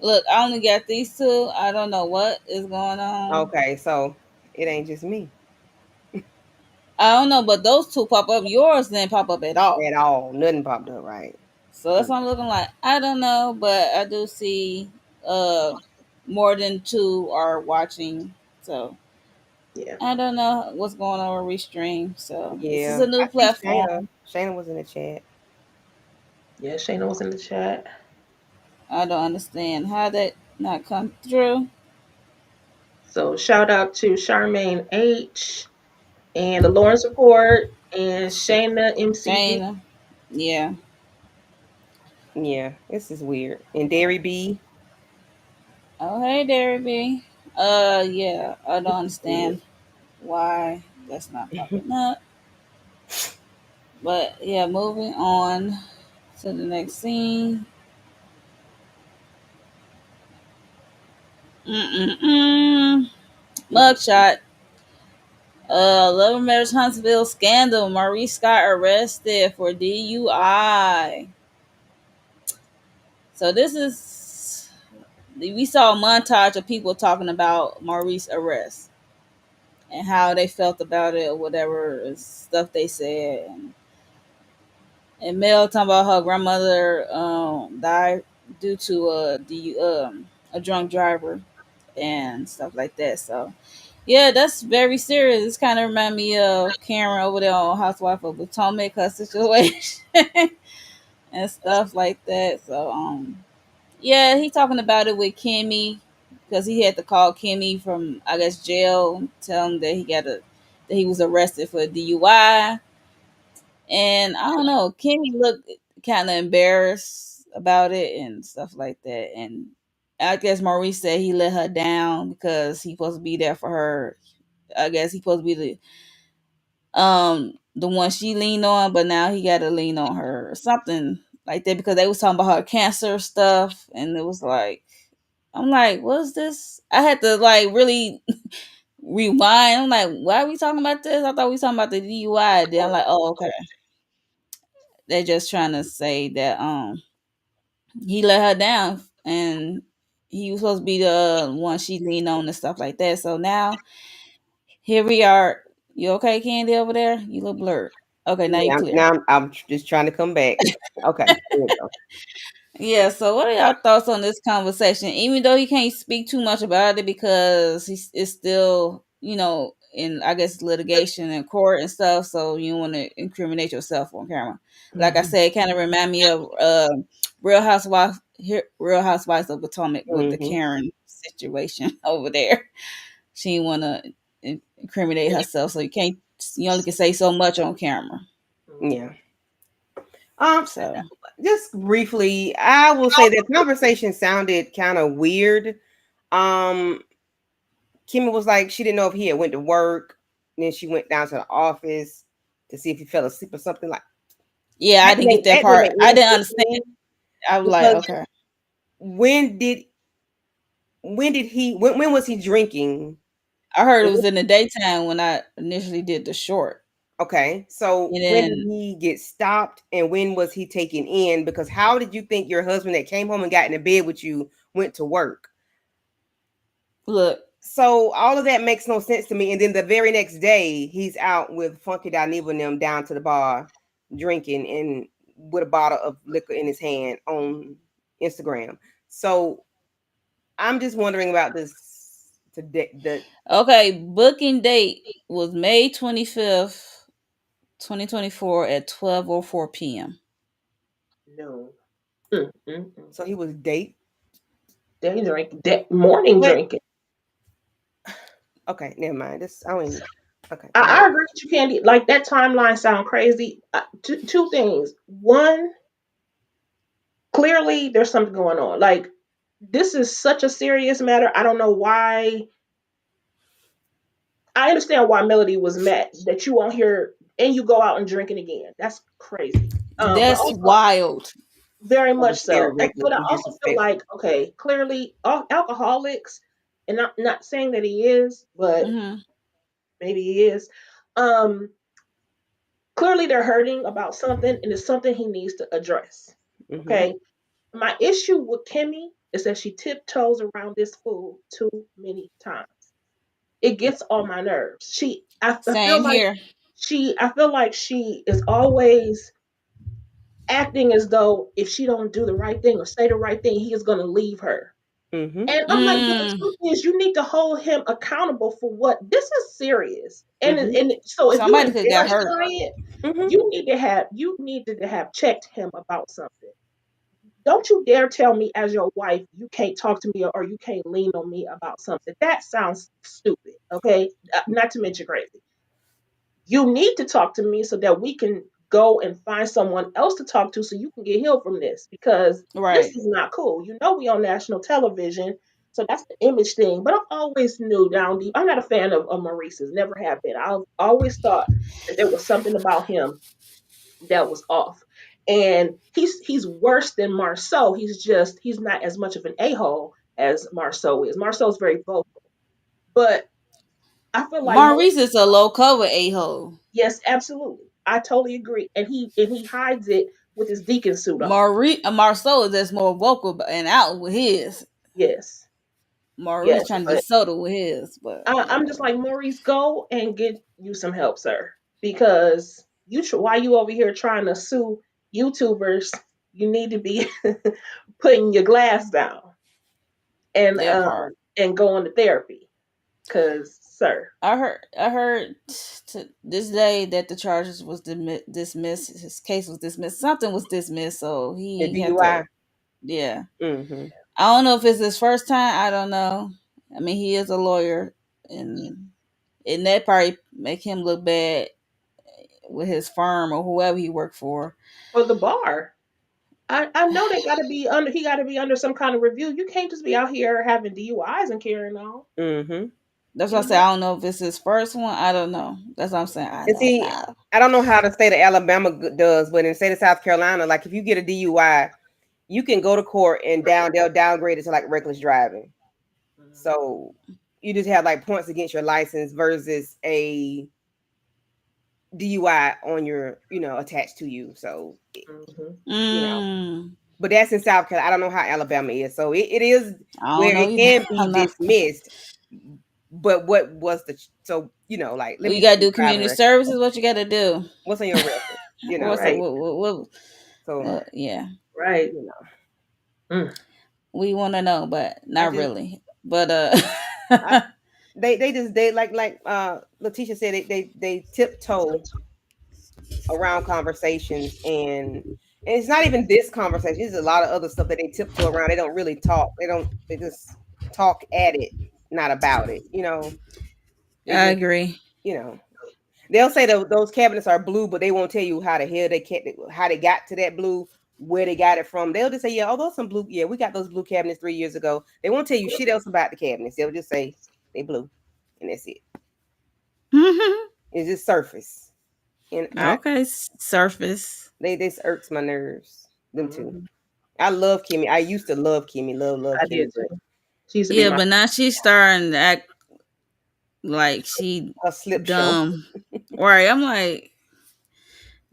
Look, I only got these two. I don't know what is going on. Okay, so it ain't just me I don't know, but those two pop up. Yours didn't pop up at all. at all. Nothing popped up, right? So that's what I'm looking like. I don't know, but I do see uh more than two are watching. So yeah, I don't know what's going on with Restream. So this is Yeah, a new I see Shayna. platform. Shayna was in the chat. yeah. Shayna was in the chat. I don't understand how that not come through. So shout out to Charmaine H and the Lawrence Report and Shayna MCB. Shayna. Yeah. Yeah, this is weird. And Dairy B. Oh hey Derry B. Yeah. I don't Yeah. understand why that's not popping up. But yeah, moving on to the next scene. Mm-mm-mm. Mugshot. Love Matters Huntsville scandal. Maurice Scott arrested for DUI. So this is we saw a montage of people talking about Maurice arrest and how they felt about it or whatever stuff they said. And Mel talking about her grandmother died due to a drunk driver and stuff like that. So Yeah, that's very serious. It's kind of remind me of Karen over there on Housewife of Potomac, her situation and stuff like that. So, yeah, he talking about it with Kimmy because he had to call Kimmy from I guess jail, tell him that that he was arrested for DUI, and I don't know. Kimmy looked kind of embarrassed about it and stuff like that, and I guess Maurice said he let her down because he supposed to be there for her. I guess he supposed to be the one she leaned on, but now he got to lean on her or something like that because they was talking about her cancer stuff, and it was like I'm like, what's this? I had to like really rewind. I'm like, why are we talking about this? I thought we was talking about the DUI. Then I'm like, oh, okay. They're just trying to say that he let her down and he was supposed to be the one she leaned on and stuff like that. So now here we are. You okay, Candy, over there? You look blurred. Okay, now you Yeah, clear. now I'm just trying to come back. Okay, there we go. Yeah, so what are y'all thoughts on this conversation? Even though he can't speak too much about it because it's still, in I guess litigation in court and stuff, so you don't want to incriminate yourself on camera. Like I Mhm. said, it kind of remind me of Real Housewives of Potomac with the Mhm. Karen situation over there. She didn't want to incriminate herself, so you only can say so much on camera. Mhm. Yeah. Um, So just briefly, I will say the conversation sounded kind of weird. Um, Kimmy was like she didn't know if he had went to work. Then she went down to the office to see if he fell asleep or something like yeah, I didn't get that that didn't part. make I any didn't sense to understand. me I was like, because okay. when did when was he drinking? I heard it was in the daytime when I initially did the short. Okay, so And when did then he get stopped and when was he taken in? Because how did you think your husband that came home and got into bed with you went to work? look, So all of that makes no sense to me. And then the very next day, he's out with Funky Dineva and them down to the bar drinking and with a bottle of liquor in his hand on Instagram. So I'm just wondering about this today. okay, booking date was May 25th, 2024 at 12:04 p.m. No. Mm. So he was date. Day drink, morning But drinking. okay, never mind. This I don't even. Okay, I agree with you, Candy. Like that timeline sound crazy. Two things. One, clearly there's something going on. Like this is such a serious matter. I don't know why. I understand why Melody was mad that you won't hear and you go out and drinking again. That's crazy. But That's also wild. very oh, much very so. reckless But I and also feel disrespectful. like okay, clearly alcoholics, and not saying that he is, but Hmm. maybe he is. Um, Clearly they're hurting about something, and it's something he needs to address. Mm-hmm. Okay. My issue with Kimmy is that she tiptoes around this fool too many times. It gets on my nerves. I feel Same like here. she is always acting as though if she don't do the right thing or say the right thing, he is going to leave her. Mm-hmm. And I'm like, but the Mm. truth is, you need to hold him accountable for what this is serious. Mm-hmm. And so if you Somebody could get embarrassed hurt. by it, Mm-hmm. you needed to have checked him about something. Don't you dare tell me as your wife you can't talk to me or you can't lean on me about something. That sounds stupid. Okay, not to mention crazy. You need to talk to me so that we can go and find someone else to talk to so you can get healed from this because this Right. is not cool. You know we on national television, so that's the image thing. But I always knew down deep. I'm not a fan of Maurice's. Never have been. I've always thought that there was something about him that was off. And he's worse than Marceau. He's not as much of an a-hole as Marceau is. Marceau's very vocal. But I feel like Maurice is a low cover a-hole. yes, absolutely. I totally agree. And he hides it with his deacon suit on. Marceau is just more vocal and out with his. Yes. Maurice Yes. trying to be But subtle with his, but I'm just whatever. like, Maurice, go and get you some help, sir. Because why you over here trying to sue YouTubers, you need to be putting your glass down and That part. going to therapy. Cause, sir, I heard this day that the charges was dismissed. His case was dismissed. Something was dismissed, so The he had to. DUI. Yeah, Mm-hmm. I don't know if it's his first time. I don't know. I mean, he is a lawyer, and that probably make him look bad with his firm or whoever he worked for. for the bar. I know they gotta be under he gotta be under some kind of review. You can't just be out here having DUIs and carrying on. Mm-hmm. That's why I You say know? I don't know if it's his first one. I don't know. That's what I'm saying. I And don't see, know. I don't know how the state of Alabama does, but in the state of South Carolina, like if you get a DUI, you can go to court and they'll downgrade it to like reckless driving. Mhm. So you just have like points against your license versus a DUI on your, attached to you. So, Mhm. you know, Mm, but that's in South Carolina. I don't know how Alabama is. So it is I don't where know it either. can be I'm not. dismissed. But what was like, let Well, me you see gotta your do driving community record. services. What you gotta do? What's on your record? You What's know. the Right. what? So, Yeah, Right. you know, Mm. we want to know, but I not just really. But I they Letitia said they tiptoe around conversations, and it's not even this conversation. There's a lot of other stuff that they tiptoe around. They don't really talk. They just talk at it, not about it. They I just agree. you know they'll say those cabinets are blue, but they won't tell you how the hell how they got to that blue, where they got it from. They'll just say, yeah, oh, those some blue. Yeah, we got those blue cabinets 3 years ago. They won't tell you shit else about the cabinets. They'll just say they blue, and that's it. It's just surface, and Okay, surface. this irks my nerves. Them two. Mhm. I love Kimmy. I used to love Kimmy. Love I did Kimmy, but too. She used to be Yeah, my but now she's starting to act like she a slip show. dumb. Right? I'm like,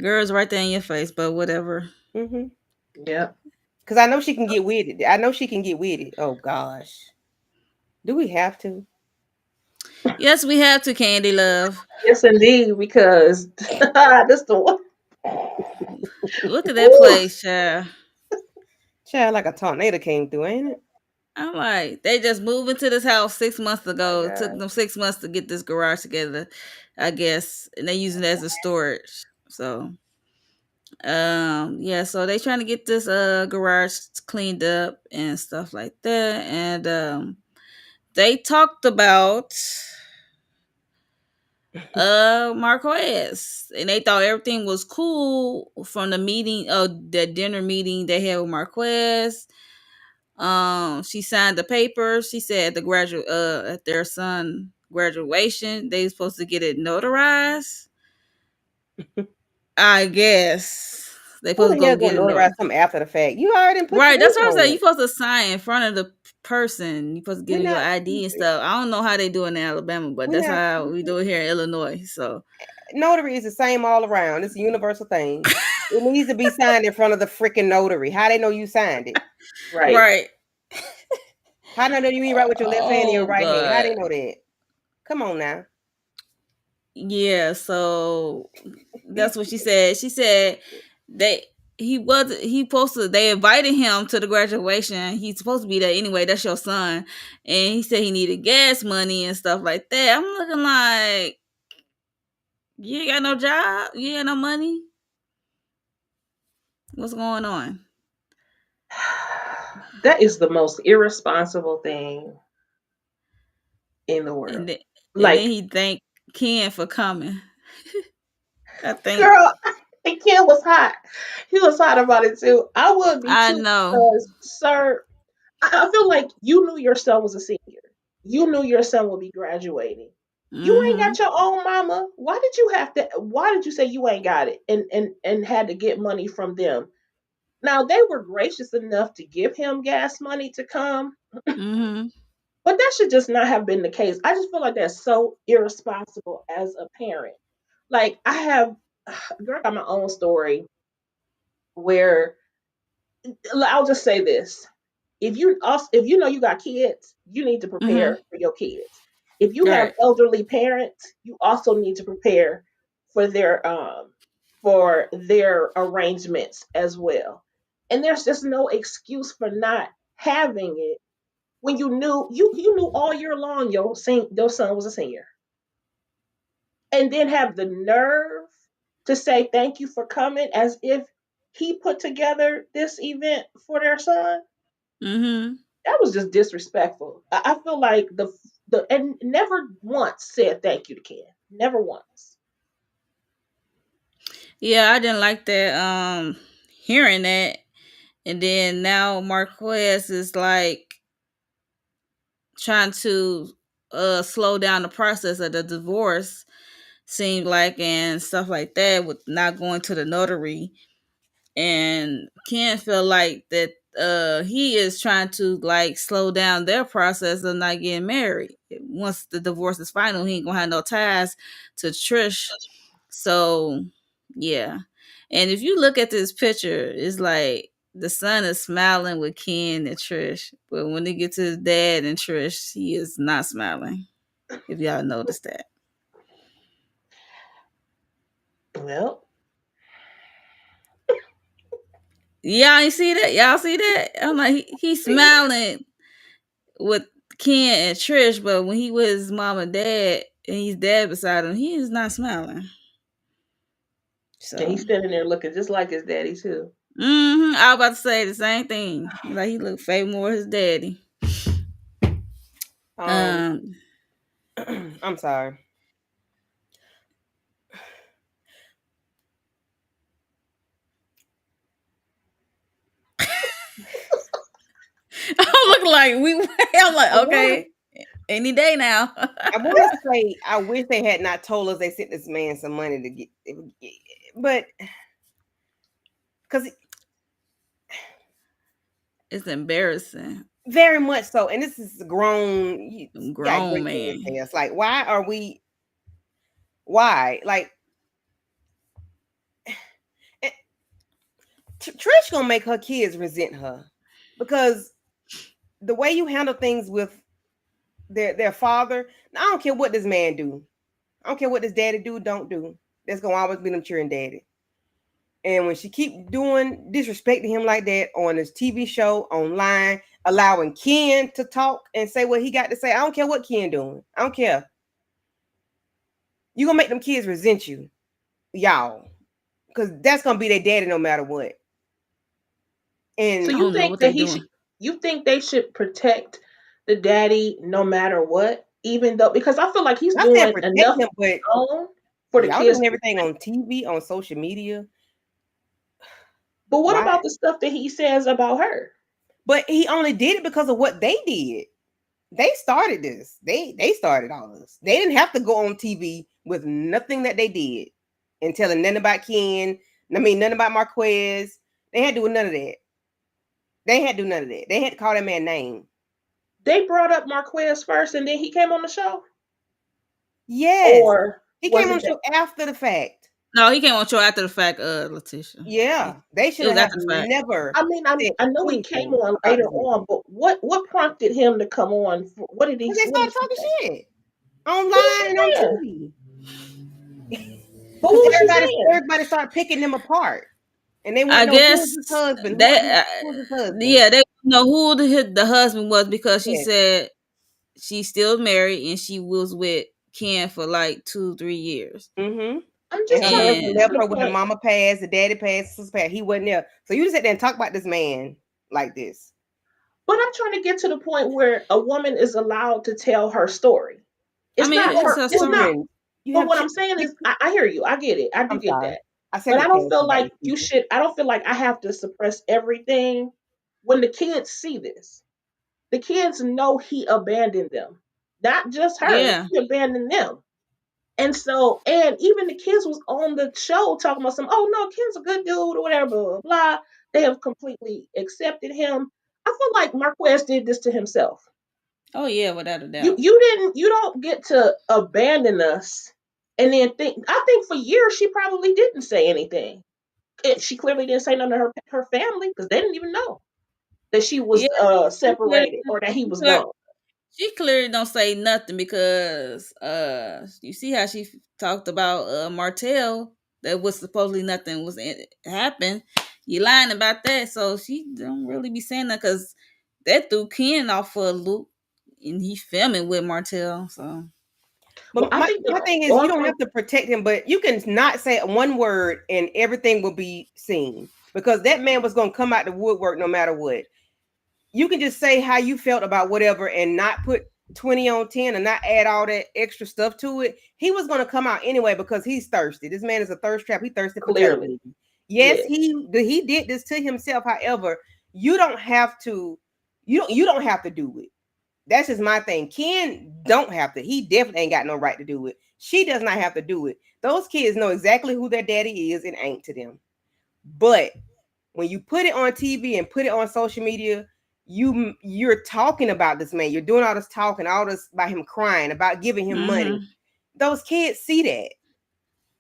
girls, right there in your face. But whatever. Mm-hmm. yeah. Because I know she can get with it. I know she can get with it. Oh gosh, do we have to? Yes, we have to, Candy Love. Yes indeed, because this the one. Look at that Ooh, place, child. Child, like a tornado came through, ain't it? I'm like, they just moved into this house 6 months My ago. It took God. them 6 months to get this garage together, I guess, and they using it as a storage. So, yeah, so they trying to get this garage cleaned up and stuff like that, and they talked about Marquez, and they thought everything was cool from the meeting, the dinner meeting they had with Marquez. She signed the paper. She said at their son graduation, they supposed to get it notarized. I guess they Who supposed to the go hell get gonna it notarize something after the fact? You already put your right. That's ink what I'm saying. on You it. supposed to sign in front of the person. You supposed to give We're them your not ID and stupid. stuff. I don't know how they do it in Alabama, but We're that's not how we stupid. do it here in Illinois. So Notary is the same all around. It's a universal thing. It needs to be signed in front of the freaking notary. How they know you signed it? right. right. How they know you mean right with your left hand and your Oh right hand? How God. they know that? Come on now. Yeah, so that's what she said. She said they he supposed to they invited him to the graduation. He's supposed to be there anyway. That's your son. And he said he needed gas money and stuff like that. I'm looking like you ain't got no job, you ain't got no money. What's going on? That is the most irresponsible thing in the world. And then and then Like, he thanked Ken for coming. I think girl, and Ken was hot. He was hot about it too. I would be I too know. because, sir, I feel like you knew your son was a senior. You knew your son would be graduating. You ain't Mm-hmm. got your own mama. Why did you have to? Why did you say you ain't got it and had to get money from them? Now they were gracious enough to give him gas money to come, Mm-hmm. but that should just not have been the case. I just feel like that's so irresponsible as a parent. Like I have, girl, I got my own story where I'll just say this: if you know you got kids, you need to Mm-hmm. prepare for your kids. If you have Right. elderly parents, you also need to prepare for their arrangements as well. And there's just no excuse for not having it when you knew all year long your son was a senior, and then have the nerve to say thank you for coming as if he put together this event for their son. Mm-hmm. That was just disrespectful. I feel like the and never once said thank you to Ken. Never once. Yeah, I didn't like that. Hearing that, and then now Marquez is like trying to slow down the process of the divorce. Seemed like and stuff like that with not going to the notary, and Ken feel like that he is trying to like slow down their process of not getting married. Once the divorce is final, he ain't gonna have no ties to Trish. So yeah. And if you look at this picture, it's like the son is smiling with Ken and Trish. But when they get to his dad and Trish, he is not smiling. If y'all noticed that. Well, Y'all ain't see that? Y'all see that? I'm like, he's smiling with Ken and Trish, but when he with his mom and dad and he's dad beside him, he is not smiling. and So he's standing there looking just like his daddy too. I was about to say the same thing. Like he looked fake more his daddy. Um, Um I'm sorry. I look like we I'm like, I want okay, any day now. I want to say I wish they had not told us they sent this man some money to get, but because It's embarrassing. very much so, and this is grown. You got Grown great man man. past. Like, why are we? Why? Like, eh, Trish gonna make her kids resent her because the way you handle things with their father. I don't care what this man do. I don't care what this daddy do. Don't do. That's gonna always be them cheering daddy. And when she keep doing disrespecting him like that on his TV show, online, allowing Ken to talk and say what he got to say, I don't care what Ken doing. I don't care. You gonna make them kids resent you, y'all, because that's gonna be their daddy no matter what. So And I you don't know think what they that doing. you think they should protect the daddy no matter what, even though because I feel like he's not saying doing protect enough him, but on for the y'all kids doing to everything on TV, on social media. but what Why? about the stuff that he says about her? But he only did it because of what they did. They started this. They started all this. They didn't have to go on TV with nothing that they did and telling nothing about Ken. I mean, nothing about Marquez. They had to do none of that. They had to do none of that. They had to call that man name. They brought up Marquez first and then he came on the show? Yes, Or he was came on it the show after the fact. No, he came on show after the fact, Letitia. Yeah, they It should was have after the fact. never I mean, said I know he came anything on about later this man on, but what prompted him to come on? because they What did started he talking say? shit What was online he and on saying? TV. But Because what was he saying? everybody started picking them apart. And they I wouldn't know who was guess his husband, that who was his husband. yeah, they know who the husband was because she Yes. said she's still married and she was with Ken for like 2-3 years. Mm-hmm. I'm And just her trying to husband get And to left the her when her point. mama passed, the daddy passed, the sister passed. He wasn't there. So you just sit there and talk about this man like this. But I'm trying to get to the point where a woman is allowed to tell her story. I It's mean not You have it's her. her It's story. not. children. You But have what I'm saying is, I hear you. I get it. I do I'm get sorry. that. I But I second don't guessed feel about like these you people. should. I don't feel like I have to suppress everything when the kids see this. The kids know he abandoned them, not just her. Yeah. He abandoned them. And so, and even the kids was on the show talking about some, oh no, Ken's a good dude or whatever, blah, blah, blah. They have completely accepted him. I feel like Marquez did this to himself. Oh yeah, without a You doubt. you didn't you don't get to abandon us and then think I think for years she probably didn't say anything. She clearly didn't say nothing to her family because they didn't even know that she Yeah, was she clearly, separated or that he she was clear- gone. she clearly don't say nothing because you see how she talked about Martell that was supposedly nothing was happened. You lying about that, so she don't really be saying that because that threw Ken off for a loop, and he filming with Martell. So Well, But I my, think my the thing is, you going don't from have to protect him, but you can not say one word and everything will be seen because that man was going to come out the woodwork no matter what. You can just say how you felt about whatever and not put 20 on 10 and not add all that extra stuff to it. He was going to come out anyway because he's thirsty. This man is a thirst trap. He thirsty for clearly, television. Yes, yes, he did this to himself. However, you don't have to you don't have to do it. That's just my thing. Ken don't have to. He definitely ain't got no right to do it. She does not have to do it. Those kids know exactly who their daddy is and ain't to them. But when you put it on TV and put it on social media, you're talking about this man. You're doing all this talking, all this about him crying, about giving him money. mm-hmm. Those kids see that.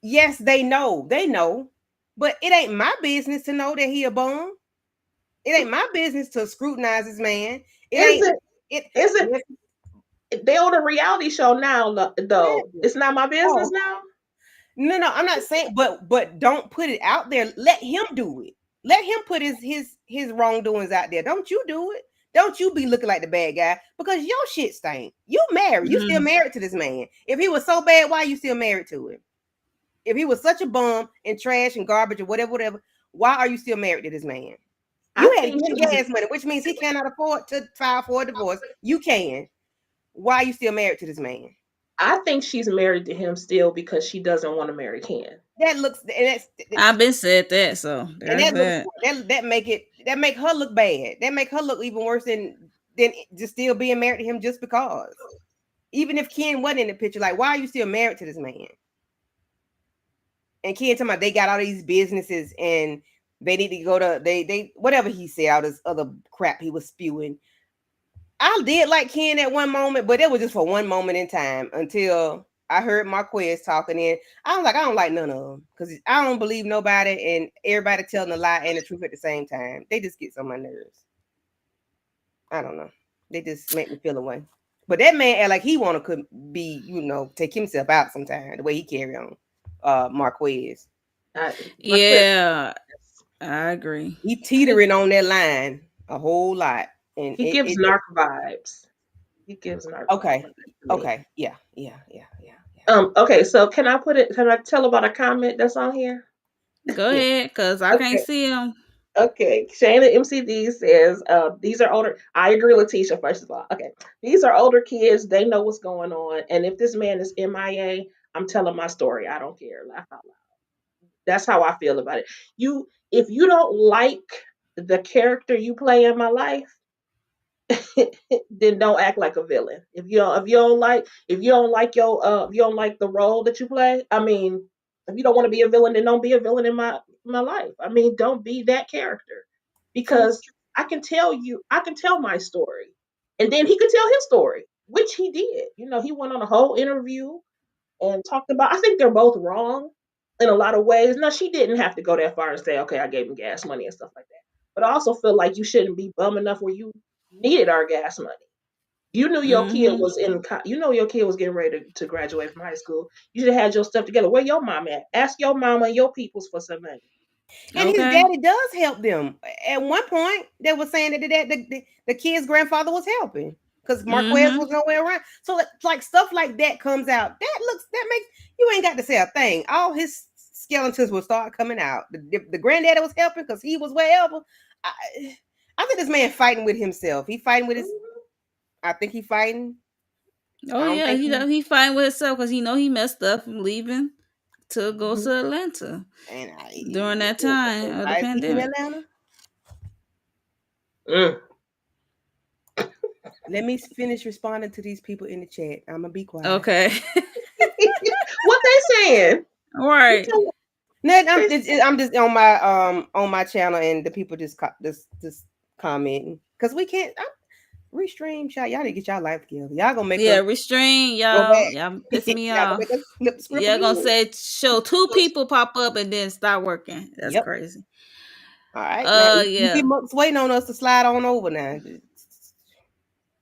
Yes, they know. They know. But it ain't my business to know that he a bum. It ain't my business to scrutinize this man. It is ain't it? it Is it? yes, They on a reality show now, though. exactly. It's not my business Oh, now. no, I'm not saying, but don't put it out there. Let him do it. Let him put his wrongdoings out there. Don't you do it. Don't you be looking like the bad guy because your shit stink. You married. You still Mm-hmm. married to this man. If he was so bad, why are you still married to him? If he was such a bum and trash and garbage or whatever, why are you still married to this man? I You had think good she's. gas money, which means he cannot afford to file for a divorce. You can. Why are you still married to this man? I think she's married to him still because she doesn't want to marry Ken. That looks and that's I've been said that, so and there's that looks that. that make her look bad. That make her look even worse than just still being married to him just because. Even if Ken wasn't in the picture, like why are you still married to this man? And Ken talking about they got all these businesses and they need to go to they whatever he said, all this other crap he was spewing. I did like Ken at one moment, but it was just for one moment in time until I heard Marquez talking in. I was like, I don't like none of them because I don't believe nobody and everybody telling a lie and the truth at the same time. They just get on my nerves. I don't know. They just make me feel away. But that man act like he wanna could be, take himself out sometime the way he carry on. Marquez. Marquez, Yeah, I agree. He teetering on that line a whole lot. And he gives narc vibes. He gives narc vibes okay. to me. Okay. Yeah. Okay, so can I put it? Can I tell about a comment that's on here? Go Yeah. ahead, cause I can't Okay. see him. Okay, Shayna MCD says, these are older. I agree, Letitia, first of all. Okay, these are older kids. They know what's going on. And if this man is MIA, I'm telling my story. I don't care. Laugh out loud. That's how I feel about it. If you don't like the character you play in my life, then don't act like a villain. If you don't like the role that you play, I mean, if you don't want to be a villain, then don't be a villain in my life. I mean, don't be that character. True. Because I can tell my story. And then he could tell his story, which he did. He went on a whole interview and talked about, I think they're both wrong in a lot of ways. No, she didn't have to go that far and say, okay, I gave him gas money and stuff like that. But I also feel like you shouldn't be bum enough where you needed our gas money. You knew your kid Mm-hmm. was your kid was getting ready to graduate from high school. You should have had your stuff together. Where your mom at? Ask your mama and your peoples for some money. And his Okay. daddy does help them. At one point, they were saying that the kid's grandfather was helping because Marquez Mm-hmm. was nowhere around. So like stuff like that comes out. That makes you ain't got to say a thing. All his skeletons will start coming out. The granddaddy was helping because he was wherever. I think this man fighting with himself. He fighting with his. Mhm. I think he fighting. Oh I don't yeah, think he. he fine with himself because he messed up from leaving to go Mhm. to Atlanta And during that time of the why is he in pandemic. Atlanta? Mm. Let me finish responding to these people in the chat. I'm gonna be quiet. Okay. What they saying? All You right. tell No, they I'm just on my channel and the people just commenting because we can't restream shot. Y'all need to get y'all life together. Y'all gonna make Yeah, us restrain go y'all. back. Y'all piss me Y'all gonna off. make us flip the script Y'all gonna again. say show two people pop up and then stop working. That's Yep. crazy. All right. Now you Yeah. keep waiting on us to slide on over now.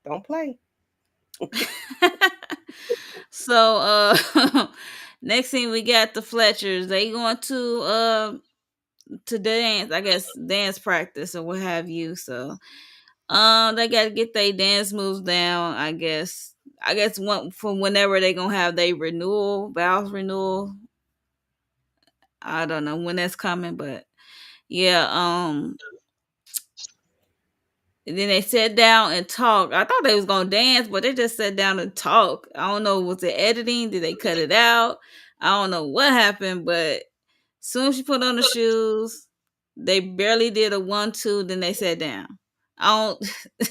Don't play. So next thing we got the Fletchers. They going to dance, I guess dance practice or what have you. So They got to get their dance moves down. I guess. I guess one from whenever they gonna have their renewal vows renewal. I don't know when that's coming, but yeah. And then they sat down and talked. I thought they was gonna dance, but they just sat down and talk. I don't know, was it editing? Did they cut it out? I don't know what happened, but soon as she put on the shoes, they barely did a 1-2. Then they sat down. I don't.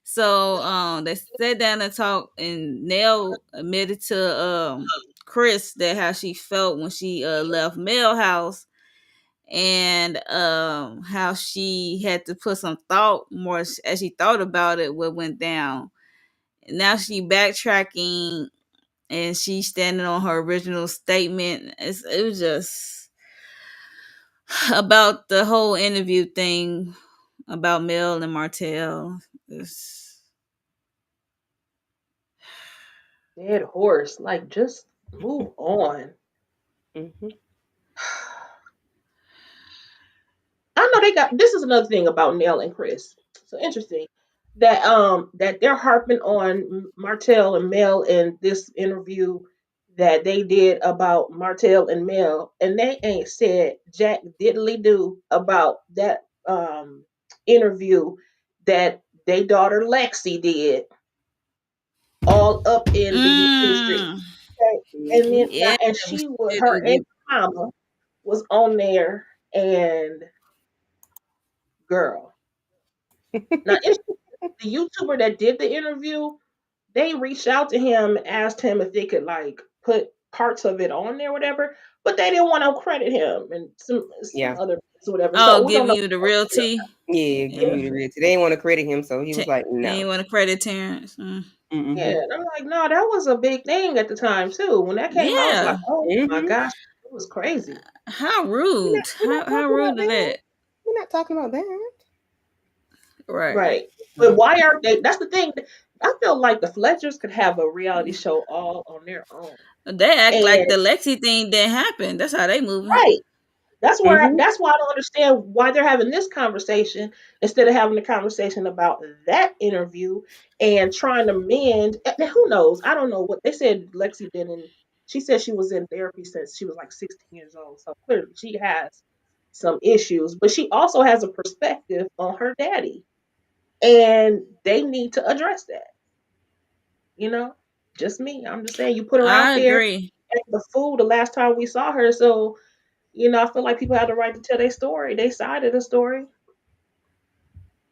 So they sat down and talked, and Nell admitted to Chris that how she felt when she left Mel house, and how she had to put some thought more as she thought about it what went down. And now she backtracking, and she's standing on her original statement. It was just about the whole interview thing about Mel and Martell. It's, Dead horse. Like, just move on. Mm-hmm. I know they got. This is another thing about Nell and Chris. So interesting that they're harping on Martell and Mel in this interview that they did about Martell and Mel, and they ain't said jack diddly do about that interview that they daughter Lexi did all up in the YouTube street. mm, Okay? And Mm-hmm. then yeah, and we she was her didn't and get. mama was on there, and girl. Now it's the YouTuber that did the interview, they reached out to him and asked him if they could like put parts of it on there, whatever, but they didn't want to credit him and some Yeah. other whatever. Oh, So we don't giving know. you the real tea. Yeah, giving Yeah, you the real. They didn't want to credit him, so he was like, They no. ain't want to credit Terrence. yeah. Mm-hmm. And I'm like, no, that was a big thing at the time too. When that came out, I was like, Yeah, oh my Mm-hmm. gosh, it was crazy. how We're not, rude. we're not How talking rude about is that. that? We're not talking about that. Right. Right. But why are they? That's the thing. I feel like the Fletchers could have a reality show all on their own. They act like And the Lexi thing didn't happen. That's how they moving. right. Mm-hmm. That's why I don't understand why they're having this conversation instead of having a conversation about that interview and trying to mend. And who knows? I don't know what they said. Lexi didn't. She said she was in therapy since she was like 16 years old. So clearly she has some issues, but she also has a perspective on her daddy, and they need to address that. You know, just me. I'm just saying you put her out I there agree. as the fool the last time we saw her. So I feel like people have the right to tell their story, their side of the story.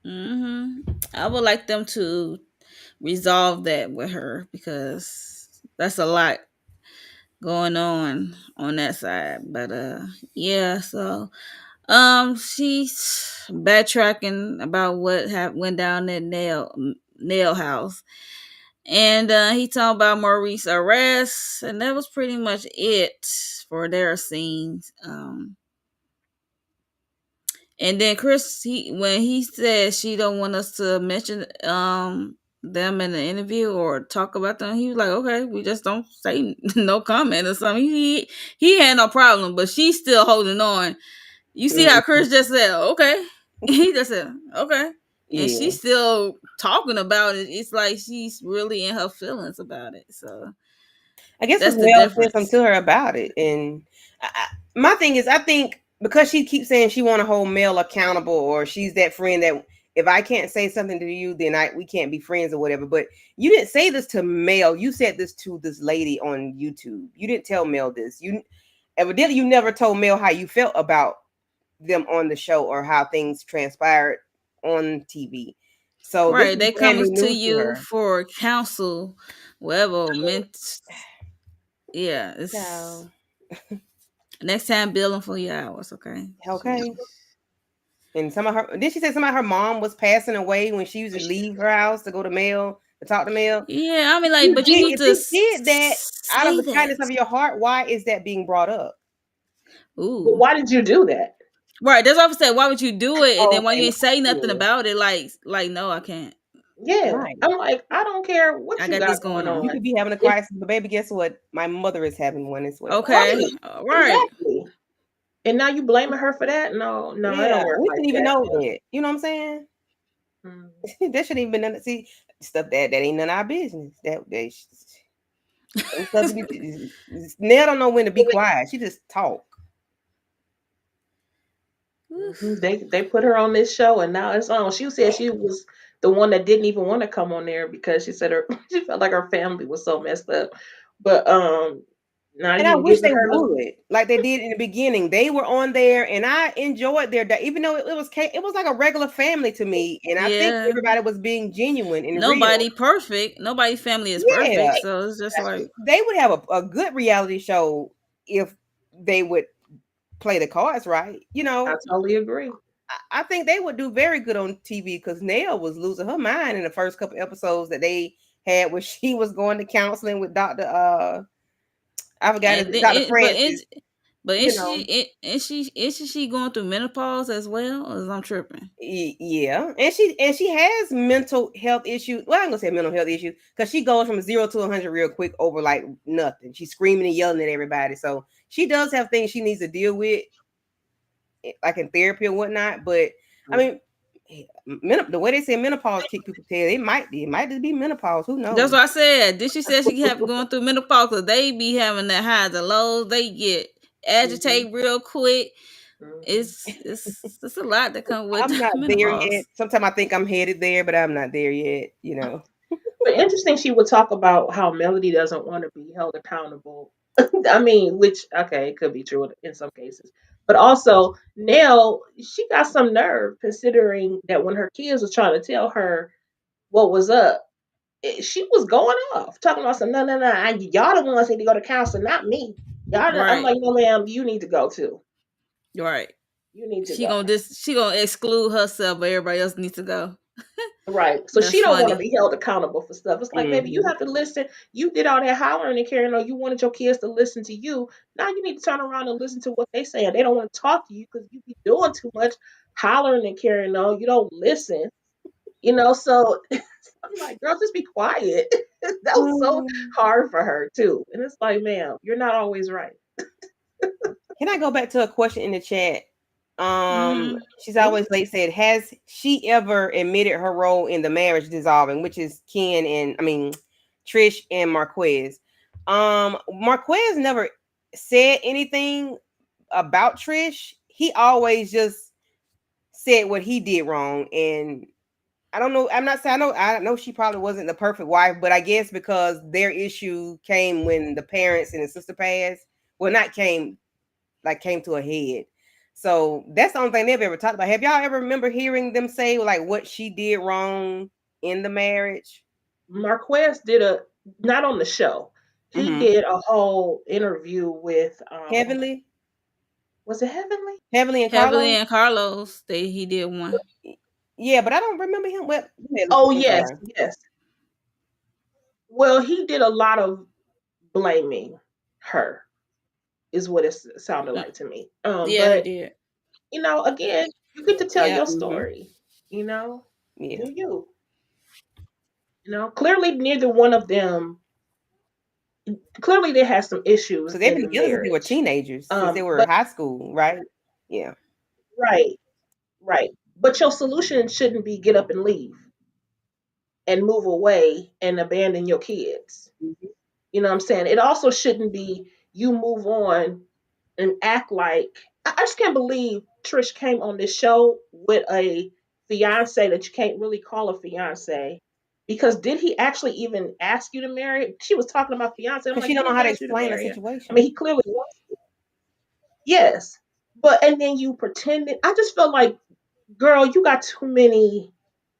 I would like them to resolve that with her because that's a lot going on that side. But yeah, so she's backtracking about what went down at nail house. And he talked about Maurice's arrest, and that was pretty much it for their scenes. And then Chris, when he said she don't want us to mention them in the interview or talk about them, he was like, okay, we just don't say no comment or something. He had no problem, but she's still holding on. You see how Mm-hmm. Chris just said, okay. He just said, okay. And Yeah. she's still talking about it. It's like she's really in her feelings about it. So I guess that's because the Mel said something difference. to her about it, and my thing is, I think because she keeps saying she want to hold Mel accountable, or she's that friend that if I can't say something to you, then we can't be friends or whatever. But you didn't say this to Mel. You said this to this lady on YouTube. You didn't tell Mel this. You evidently you never told Mel how you felt about them on the show or how things transpired on TV. So this Right. is They brand coming new to news to you her. for counsel, whatever meant. Yeah, it's So next time bill them for your hours, okay? okay. And some of her did she say some of her mom was passing away when she used to leave her house to go to Mel to talk to Mel? Yeah, I mean, like, but you need If to you did that out of say the that. kindness of your heart, why is that being brought up? But Ooh, why did you do that? right. That's what I said. Why would you do it? And Oh, then why okay. you ain't say nothing Yeah. about it? Like, no, I can't. Yeah, Right. I'm like, I don't care what I you got got this going going on. You on. could be having a If crisis, but baby, guess what? My mother is having one as well. Okay, right, right. exactly. And now you blaming her for that? No, no, it Yeah, don't work we like didn't even that. know that. You know what I'm saying? Mm. That shouldn't even been none. See, stuff that ain't none of our business. Some stuff to be. Nell don't know when to be quiet. She just talk. Mhm. They put her on this show and now it's on. She said she was the one that didn't even want to come on there because she said her she felt like her family was so messed up. But now And you I know wish giving they her little would, like they did in the beginning. They were on there, and I enjoyed their day, even though it was like a regular family to me. And I think Yeah. everybody was being genuine and real. Nobody perfect. Nobody family is perfect. Yeah, So it's just like they would have a good reality show if they would play the cards right. I totally agree. I think they would do very good on TV because Nell was losing her mind in the first couple episodes that they had where she was going to counseling with Dr. I forgot and his then Dr. it, Francis, but you know. is she going through menopause as well? Or is I'm tripping? Yeah, and she has mental health issues. Well, I'm gonna say mental health issues because she goes from 0 to 100 real quick over like nothing. She's screaming and yelling at everybody, so she does have things she needs to deal with, like in therapy or whatnot. But I Mhm. mean, the way they say menopause kick people tail, it might just be menopause. Who That's knows? what I said. Did she say she have going through menopause? Cause they be having that highs and lows. They get Mhm. agitated real quick. Mhm. It's a lot that come with I'm not there yet. menopause. Sometimes I think I'm headed there, but I'm not there yet. But interesting, she would talk about how Melody doesn't want to be held accountable. I mean, which okay, it could be true in some cases, but also Nell, she got some nerve considering that when her kids was trying to tell her what was up, she was going off talking about some no, no, no, y'all the ones need to go to counseling, not me. I'm Right, like, no, ma'am, you need to go too. right. You need to She go. gonna she gonna exclude herself, but everybody else needs to go. Right. So That's she don't want to funny. be held accountable for stuff. It's like, baby, you Hmm. have to listen. You did all that hollering and carrying on. You wanted your kids to listen to you. Now you need to turn around and listen to what they saying. They don't want to talk to you because you be doing too much hollering and carrying on. You don't listen. So I'm like, girl, just be quiet. That was so hard for her too. And it's like, ma'am, you're not always right. Can I go back to a question in the chat? Hmm. She's Mhm. always late said, has she ever admitted her role in the marriage dissolving, which is Ken and I mean Trish and Marquez. Marquez never said anything about Trish. He always just said what he did wrong. And I don't know. I'm not saying I know she probably wasn't the perfect wife, but I guess because their issue came when the parents and the sister passed. Well, not came to a head. So that's the only thing they've ever talked about. Have y'all ever remember hearing them say like what she did wrong in the marriage? Marquez did not on the show. He Mm-hmm. did a whole interview with Heavenly, was it Heavenly? Heavenly and Heavily Carlos. and Carlos, he did one. Yeah, but I don't remember him. Well, Oh I'm yes, sorry. yes. Well, he did a lot of blaming her, is what it sounded Mm, like to me. yeah, he But did. again, you get to tell Yeah. your Mm-hmm. story. You know, Yeah, do you? Clearly neither one of them. Clearly, they had some issues because they've in been the together since they were marriage. teenagers, since they were But high school, right? Yeah. right, right. But your solution shouldn't be get up and leave and move away and abandon your kids. Mhm. You know what I'm saying? It also shouldn't be you move on and act like I just can't believe Trish came on this show with a fiance that you can't really call a fiance. Because did he actually even ask you to marry? She was talking about fiance. I'm Because like, she he don't know didn't how to ask you to explain the marry her. I mean, situation. he clearly wants to. Yes. But and then you pretended. I just felt like, girl, you got too many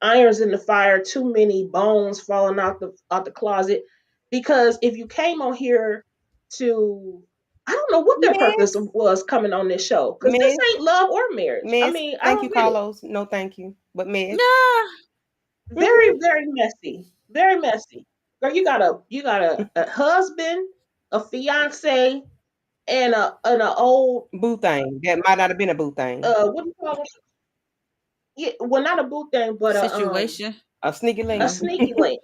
irons in the fire, too many bones falling out the closet. Because if you came on here to, I don't know what their purpose Miss, was coming on this show, because this Miss, ain't love or marriage. I Miss. mean, I Thank you, don't get it. Carlos. No, thank you, but Miss. Yeah. Very, very messy. Very messy. Girl, you got a husband, a fiance, and a old Boo thing. That might not have been a boo thing. what do you call it? Yeah, well, not a boot thing, but Situation. A sneaky a link. sneaky link,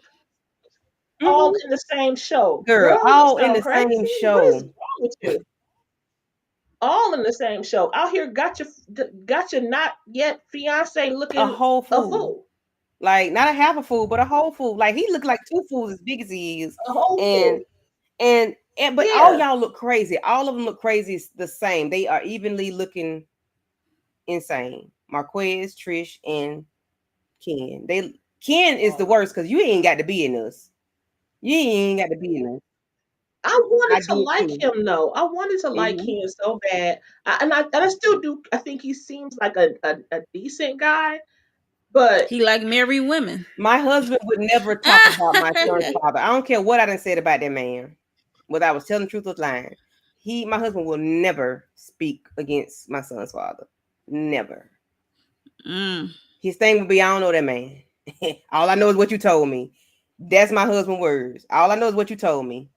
all Hmm. in the same show. Girl, Girl, you all in sound the crazy. same What is show. wrong with you? All in the same show. Out here, got your not yet fiance A looking whole a fool. fool. Like not a half a fool, but a whole fool. Like he looked like two fools as big as he is. A whole And fool. but all Yeah. y'all look crazy. All of them look crazy the same. They are evenly looking insane. Marquez, Trish, and Ken. Ken is the worst because you ain't got to be in us. You ain't got to be in us. I wanted I to do it like too. him though. I wanted to like Hmm. Ken so bad. And I still do. I think he seems like a decent guy, but He like married women. My husband would never talk about my son's father. I don't care what I done said about that man. Whether I was telling the truth or lying. My husband will never speak against my son's father. Never. Mm. His thing would be, I don't know that man. All I know is what you told me. That's my husband's words. All I know is what you told me.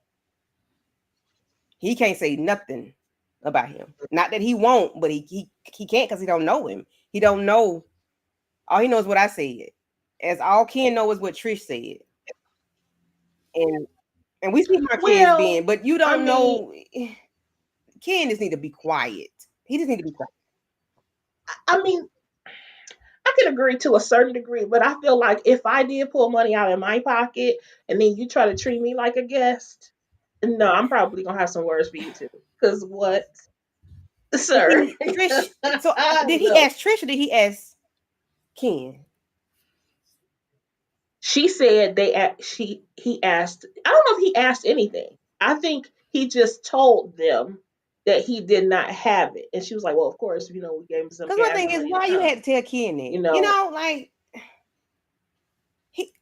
He can't say nothing about him. Not that he won't, but he can't because he don't know him. He don't know. All he knows what I said. As all Ken know is what Trish said. And we see Marquez well, being, but you I don't mean, know. Ken just need to be quiet. He just need to be quiet. I mean, I can agree to a certain degree, but I feel like if I did pull money out of my pocket and then you try to treat me like a guest, no, I'm probably gonna have some words for you too. Cause what, But sir? see, Trish. So did he No. ask Trish or did he ask Ken? She said he asked. I don't know if he asked anything. I think he just told them that he did not have it, and she was like, "Well, of course, we gave him some Because my gas thing is, money to why you come." had to tell Ken that? You know, Like he.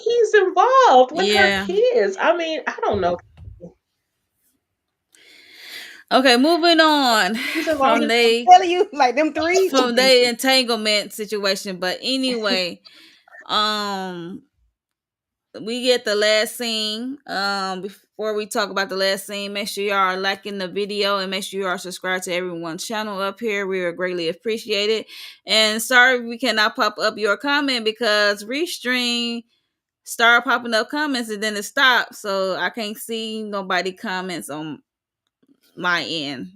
he's involved with her Yeah. kids. I mean, I don't know. Okay, moving on He's involved from in. I'm they telling you, like them three. from their entanglement situation. But anyway, um, we get the last scene. Before we talk about the last scene, make sure you are liking the video and make sure you are subscribed to everyone's channel up here. We are greatly appreciated. And sorry we cannot pop up your comment because Restream started popping up comments and then it stopped, so I can't see nobody comments on my end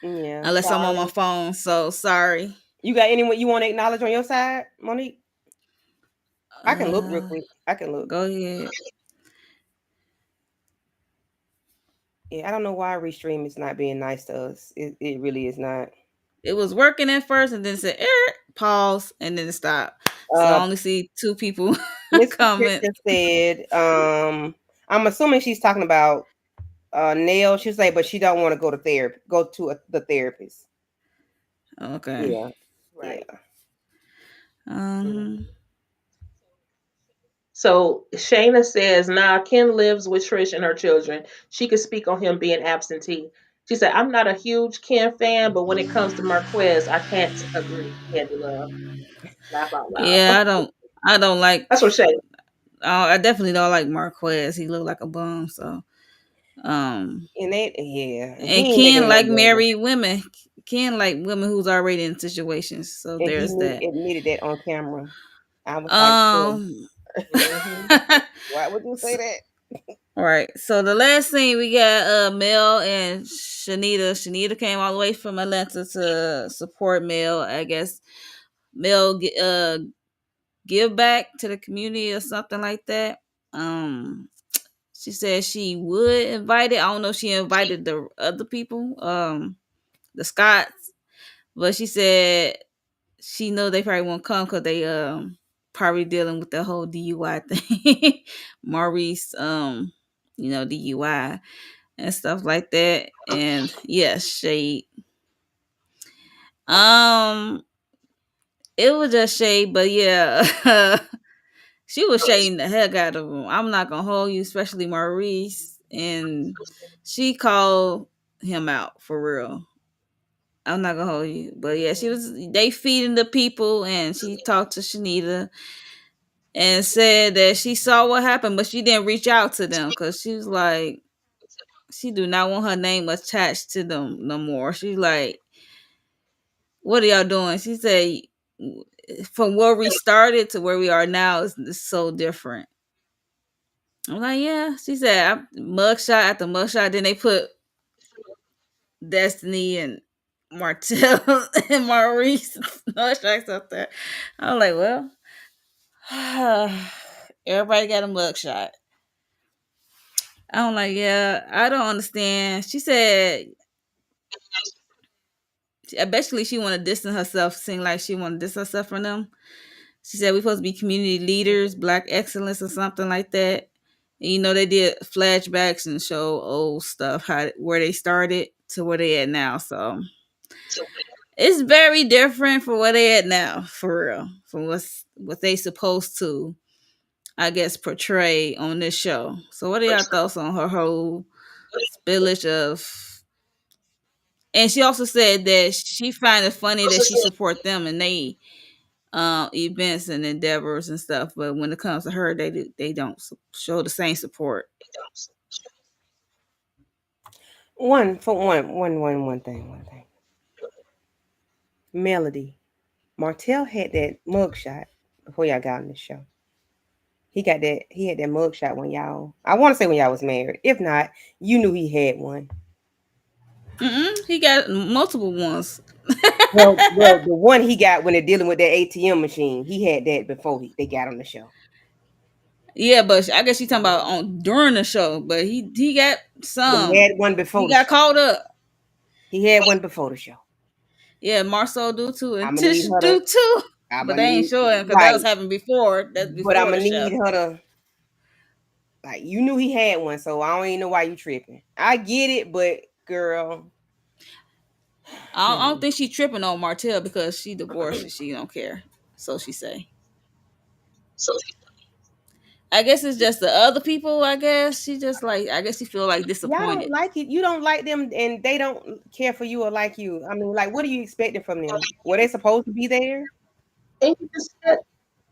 Yeah, unless I'm on my sorry. phone. So sorry. You got anyone you want to acknowledge on your side, Monique? I can look real Uh, quick. I can look. Go ahead. Yeah, I don't know why Restream is not being nice to us. It really is not. It was working at first, and then it said pause, and then it stopped. So I Uh, only see two people Miss comment. Patricia said, I'm assuming she's talking about Nail. She's like, but she don't want to go to therapy. Go to the therapist. Okay. Yeah, Right. yeah. Mhm. Um. So Shayna says, "Nah, Ken lives with Trish and her children. She could speak on him being absentee." She said, "I'm not a huge Ken fan, but when it comes to Marquez, I can't agree." Candy Love, laugh out Yeah, loud. I don't. I don't like. That's what Shay. I definitely don't like Marquez. He looked like a bum. So. Um. And And he ain't making Ken it no like better. married women. Ken like women who's already in situations. So And he there's that. admitted that on camera. I was like, "Ugh, Um. Hmm. why would you say that?" All right. So the last thing we got Mel and Shanita. Shanita came all the way from Atlanta to support Mel. I guess Mel give back to the community or something like that. Um she said she would invite it. I don't know if she invited the other people, the Scots, but she said she know they probably won't come because they probably dealing with the whole DUI thing. Maurice DUI and stuff like that. And yes, shade. Um, it was just shade, but yeah, she was shading the heck out of him. I'm not gonna hold you, especially Maurice, and she called him out for real. I'm not gonna hold you, but yeah, she was. They feeding the people, and she talked to Shanita and said that she saw what happened, but she didn't reach out to them because she was like, she do not want her name attached to them no more. She's like, what are y'all doing? She said, from where we started to where we are now is so different. I'm like, yeah. She said, mugshot after mugshot. Then they put Destiny and Martell and Maurice no strikes up there. I was like, well, everybody got a mugshot. I'm like, yeah, I don't understand. She said, basically, she want to distance herself, seem like she want to distance herself from them. She said we supposed to be community leaders, black excellence, or something like that. And, they did flashbacks and show old stuff, how where they started to where they at now. So it's very different from where they at now, for real, from what they supposed to, I guess, portray on this show. So what are y'all thoughts on her whole spillage of? And she also said that she find it funny that she support them and they events and endeavors and stuff, but when it comes to her, they don't show the same support. One thing. Melody. Martell had that mugshot before y'all got on the show. He had that mugshot when y'all, I want to say when y'all was married. If not, you knew he had one. He got multiple ones. Well, the one he got when they're dealing with that ATM machine, he had that before they got on the show. Yeah, but I guess she talking about on during the show. But he got He some. had one before He the got show. caught up. He had one before the show. Yeah, Marcel do too, and I'm gonna need Tish her to. do too. I'm But gonna they ain't need showing because that right, was happening before. That's but I'm before gonna the need show. her to. Like you knew he had one, so I don't even know why you tripping. I get it, but girl, I don't think she tripping on Martell because she divorced and she don't care. So she say. I guess it's just the other people. I guess she just like. I guess she feel like y'all don't disappointed. like it. You don't like them, and they don't care for you or like you. I mean, like, what are you expecting from them? Were they supposed to be there? And you just said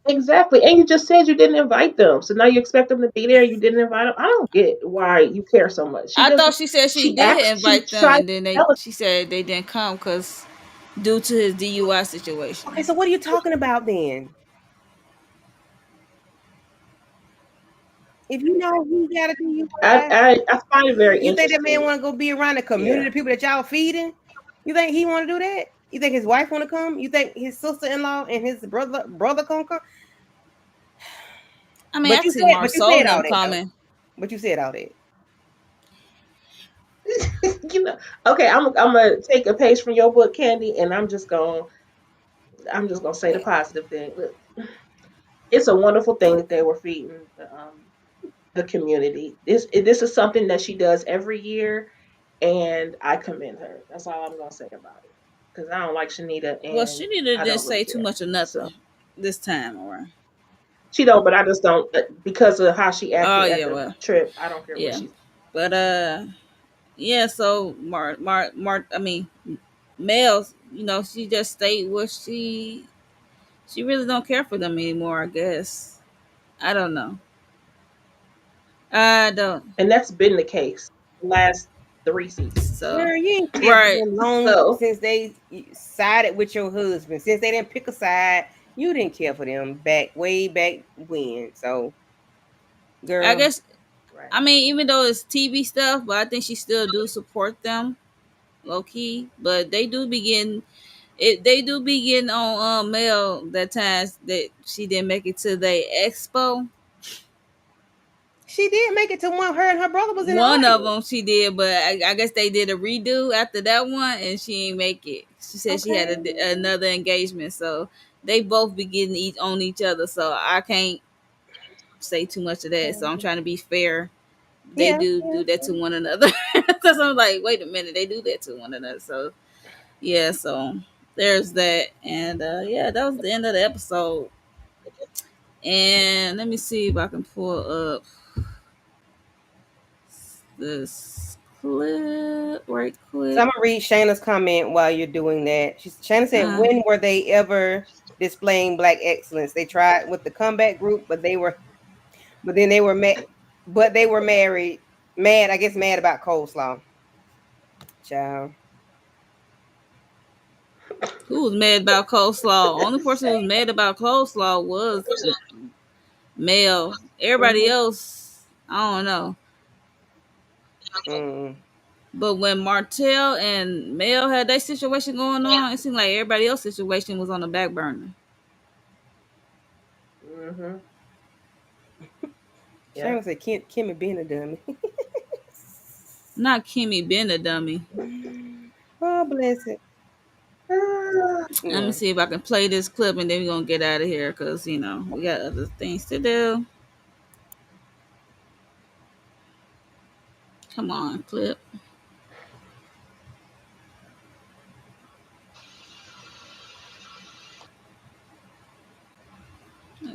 exactly, and you just said you didn't invite them, so now you expect them to be there. You didn't invite them. I don't get why you care so much. She I thought doesn't. she said she She did acts. She invite them, tried to and then tell us. she said they didn't come because due to his DUI Okay, situation. so what are you talking about then? If you know he got a DUI, I find it very you think that man interesting. want to go be around the community Yeah, of people that y'all feeding? You think he want to do that? You think his wife want to come? You think his sister-in-law and his brother gonna come? I mean, I can see But you Marceau said and all them that though. coming. But you said all that. you know. Okay, I'm gonna take a page from your book, Candy, and I'm just gonna say the positive thing. Look, it's a wonderful thing that they were feeding the community. This is something that she does every year, and I commend her. That's all I'm gonna say about it. Because I don't like Shanita, Well, and she didn't I just don't really say too care. much of nothing So this time around. she don't, but I just don't because of how she Oh acted at yeah, the well, trip. I don't care what yeah, she's. but yeah. So I mean, Mel, she just stayed where she really don't care for them anymore. I guess I don't know. I don't. And that's been the case the last 3 seasons. So Girl, you ain't cared for right. them long So since they sided with your husband. Since they didn't pick a side, you didn't care for them back way back when. So, I girl, guess right. I mean even though it's TV stuff, but I think she still do support them low key. But they do begin it. They do be getting on Mel that times that she didn't make it to the expo. she did make it to one. Her and her brother was in the One of audience. them she did, but I guess they did a redo after that one, and she ain't make it. She said she had Okay. another engagement, so they both be getting on each other. So I can't say too much of that. So I'm Mhm. trying to be fair. They Yeah, do that yeah. to one another, because I'm like, wait a minute, they do that to one another. So yeah, so there's that, and yeah, that was the end of the episode. And let me see if I can pull up this clip right So I'm quick. gonna read Shayna's comment while you're doing that. Shayna said, Uh, "When were they ever displaying black excellence? They tried with the comeback group, but then they were mad, but they were married, mad. I guess mad about coleslaw, child. who was mad about coleslaw? Only person who was mad about coleslaw was Mel. Everybody Mm-hmm. else, I don't know. Mm. But when Martell and Mel had their situation going on, it seemed like everybody else's situation was on the back burner. Mm-hmm. Yeah. Sharon said Kimmy being a dummy. Not Kimmy being a dummy. Oh, bless it. Let me Yeah. see if I can play this clip and then we're gonna get out of here because we got other things to do. Come on, clip.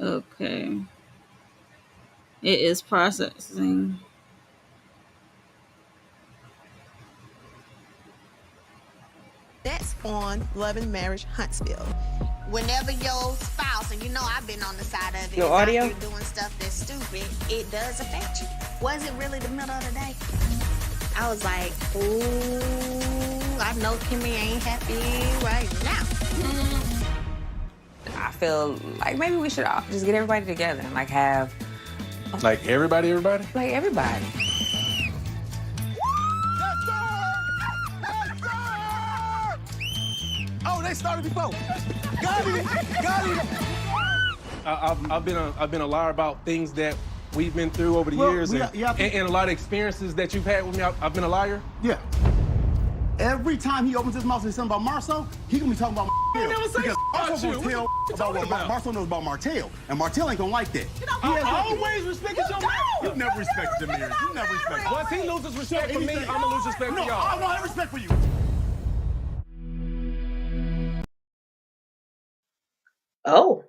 Okay. It is processing. That's on Love and Marriage Huntsville. Whenever your spouse, and you know I've been on the side of it, No is out audio? here doing stuff that's stupid, it does affect you. Was it really the middle of the day? I was like, ooh, I know Kimmy ain't happy right now. I feel like maybe we should all just get everybody together and like have Like everybody? like everybody. Oh, they started before. Got it. I've been a liar about things that we've been through over the years, and a lot of experiences that you've had with me. I've been a liar. Yeah. Every time he opens his mouth and says something about Marcel, he gonna be talking about Martell. never say Because about Marcel you. gonna tell What you about what talking about? Marcel knows about Martell, and Martell ain't gonna like that. I always respected your man. You never respected the marriage. You never respected. Once he loses respect for me, I'm gonna lose respect for No, I y'all. don't have respect for you. Oh.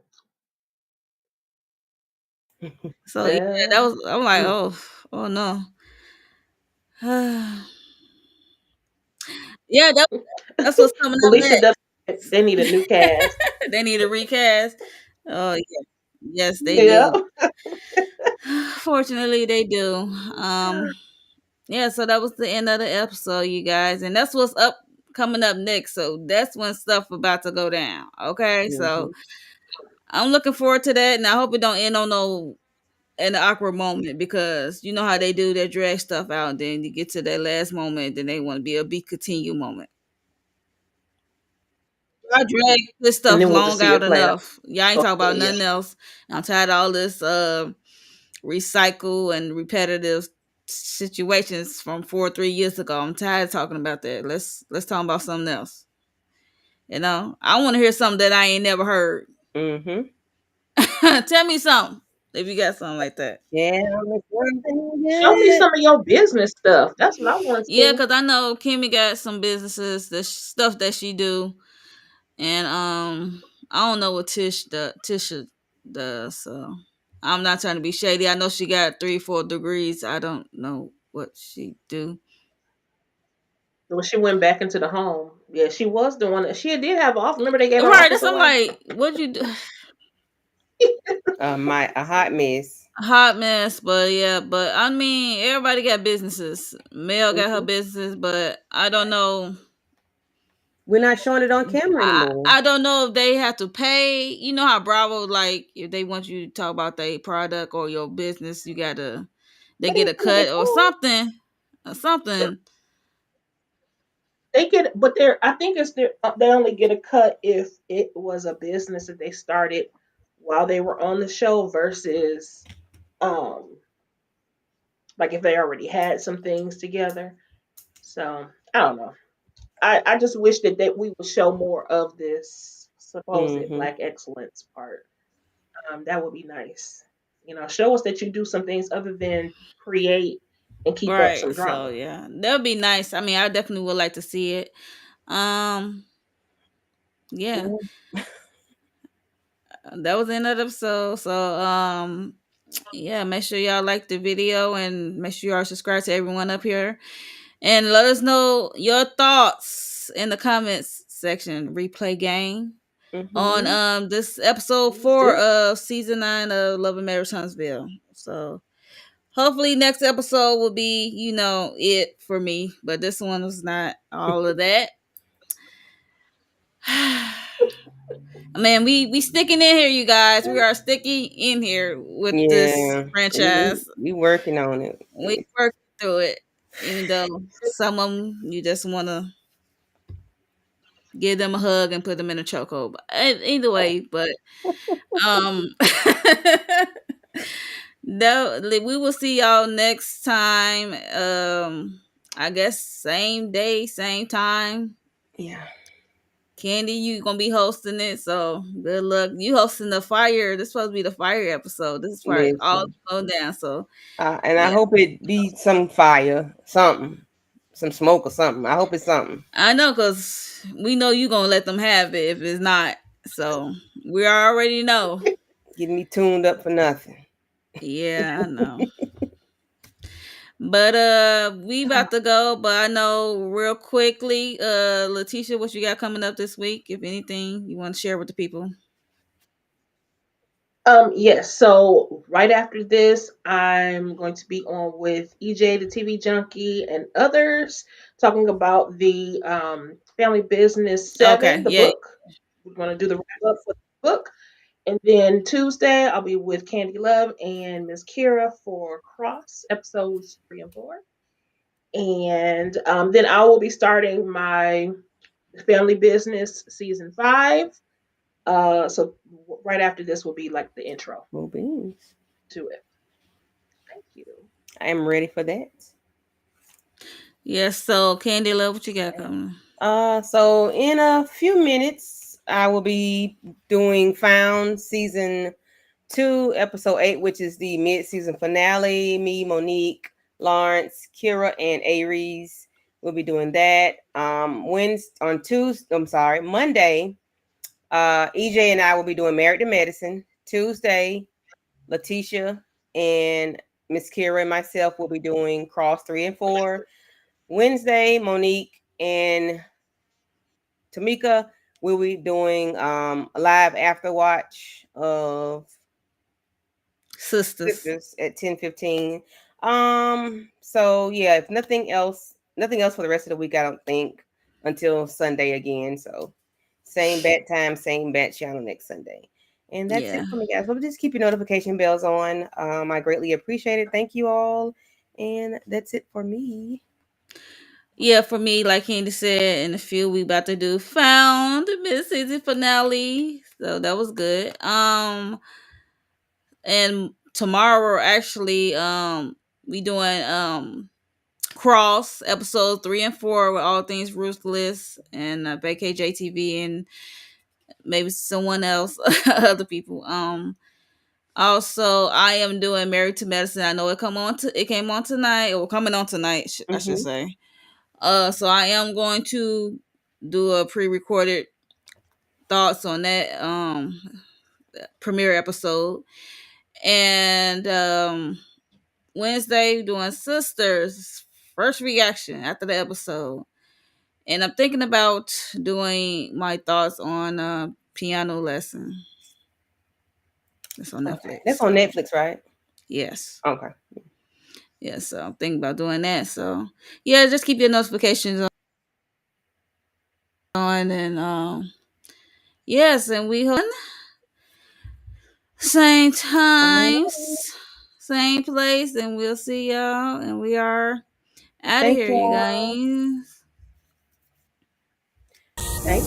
So yeah, that was. I'm like, oh no. Yeah, that's what's coming up Felicia next. does. They need a new cast. They need a recast. Oh yeah, yes they Yeah. do. Fortunately, they do. Yeah. So that was the end of the episode, you guys, and that's what's up coming up next. So that's when stuff about to go down. Okay, so Mhm. I'm looking forward to that, and I hope it don't end on no an awkward moment because you know how they do their drag stuff out, and then you get to that last moment, then they want to be a be continue moment. I drag this And stuff then we'll just long see out it play out. enough. Y'all ain't talk about Okay, yeah. nothing else. I'm tired of all this recycle and repetitive situations from 4 or 3 years ago. I'm tired of talking about that. Let's talk about something else. I want to hear something that I ain't never heard. Mhm. Tell me something if you got something like that. Yeah, it's something Show me good. some of your business stuff. That's what I want to Yeah, see. because I know Kimmy got some businesses, the stuff that she do, and I don't know what Tisha does. So I'm not trying to be shady. I know she got 3, 4 degrees. I don't know what she do. When she went back into the home, yeah, she was the one. She did have office. Remember they gave her Right, office that's I'm away. like, what'd you do? A hot mess. Hot mess, but yeah, but I mean, everybody got businesses. Mel got her Mhm. business, but I don't know. We're not showing it on camera anymore. I don't know if they have to pay. You know how Bravo, like, if they want you to talk about their product or your business, they But get they a said they cut or cool. something, or something. They get, but they're. I think it's their. They only get a cut if it was a business that they started while they were on the show versus, um, like if they already had some things together. So I don't know. I just wish that we would show more of this supposed Mhm. black excellence part. That would be nice. Show us that you do some things other than create and keep up some Right. So drama. yeah, that would be nice. I mean, I definitely would like to see it. Um, yeah, Yeah. that was another episode. So yeah, make sure y'all like the video and make sure you are subscribed to everyone up here. And let us know your thoughts in the comments section. Replay game on Mhm. this episode Please 4 do. of season 9 of Love and Marriage Huntsville. So hopefully next episode will be, it for me. But this one was not all of that. Man, we sticking in here, you guys. We are sticking in here with this Yeah. We franchise. we working on it. We working through it. Even though some of them you just want to give them a hug and put them in a chokehold. But either way, but um, no, we will see y'all next time. I guess same day, same time. Yeah. Candy, you gonna be hosting it, so good luck. You hosting the fire. This supposed to be the fire episode. This is where all Listen. go down. So And I yeah, hope it be some fire, something, some smoke or something. I hope it's something. I know because we know you gonna let them have it if it's not. So we already know. Getting me tuned up for nothing. Yeah, I know. But we about to go. But I know real quickly, Letitia, what you got coming up this week? If anything you want to share with the people. Yes, so right after this, I'm going to be on with EJ, the TV junkie, and others talking about the Family Business Okay, 7, the yeah. book. We're going to do the wrap up for the book. And then Tuesday, I'll be with Candy Love and Miss Kira for Cross episodes 3 and 4. And then I will be starting my Family Business season 5. So right after this will be like the intro Well, beans. to it. Thank you. I am ready for that. Yes, so Candy Love, what you got coming? So in a few minutes, I will be doing Found season 2, episode 8, which is the mid-season finale. Me, Monique, Lawrence, Kira, and Aries will be doing that. Monday, EJ and I will be doing Married to Medicine. Tuesday, Letitia and Miss Kira and myself will be doing Cross 3 and 4. Wednesday, Monique and Tamika will be doing a live after watch of Sisters. Sisters at 10:15. So yeah, if nothing else for the rest of the week, I don't think, until Sunday again. So same bat time, same bat channel next Sunday. And that's Yeah. it for me, guys. But just keep your notification bells on. I greatly appreciate it. Thank you all. And that's it for me. Yeah, for me, like Candy said, in a few we about to do Found mid-season finale. So that was good. And tomorrow actually we doing Cross episode 3 and 4 with all things ruthless and vacate JTV and maybe someone else, other people. Also, I am doing Married to Medicine. I know it came on tonight, or coming on tonight, I should say. So I am going to do a pre-recorded thoughts on that premiere episode. And Wednesday doing Sisters first reaction after the episode. And I'm thinking about doing my thoughts on Piano Lesson. It's on Netflix. That's on Netflix, right? Yes. Okay. Yeah, so I'm thinking about doing that. So yeah, just keep your notifications on and yes, and we hope same times, same place, and we'll see y'all. And we are out of Thank here, you you. guys. Thank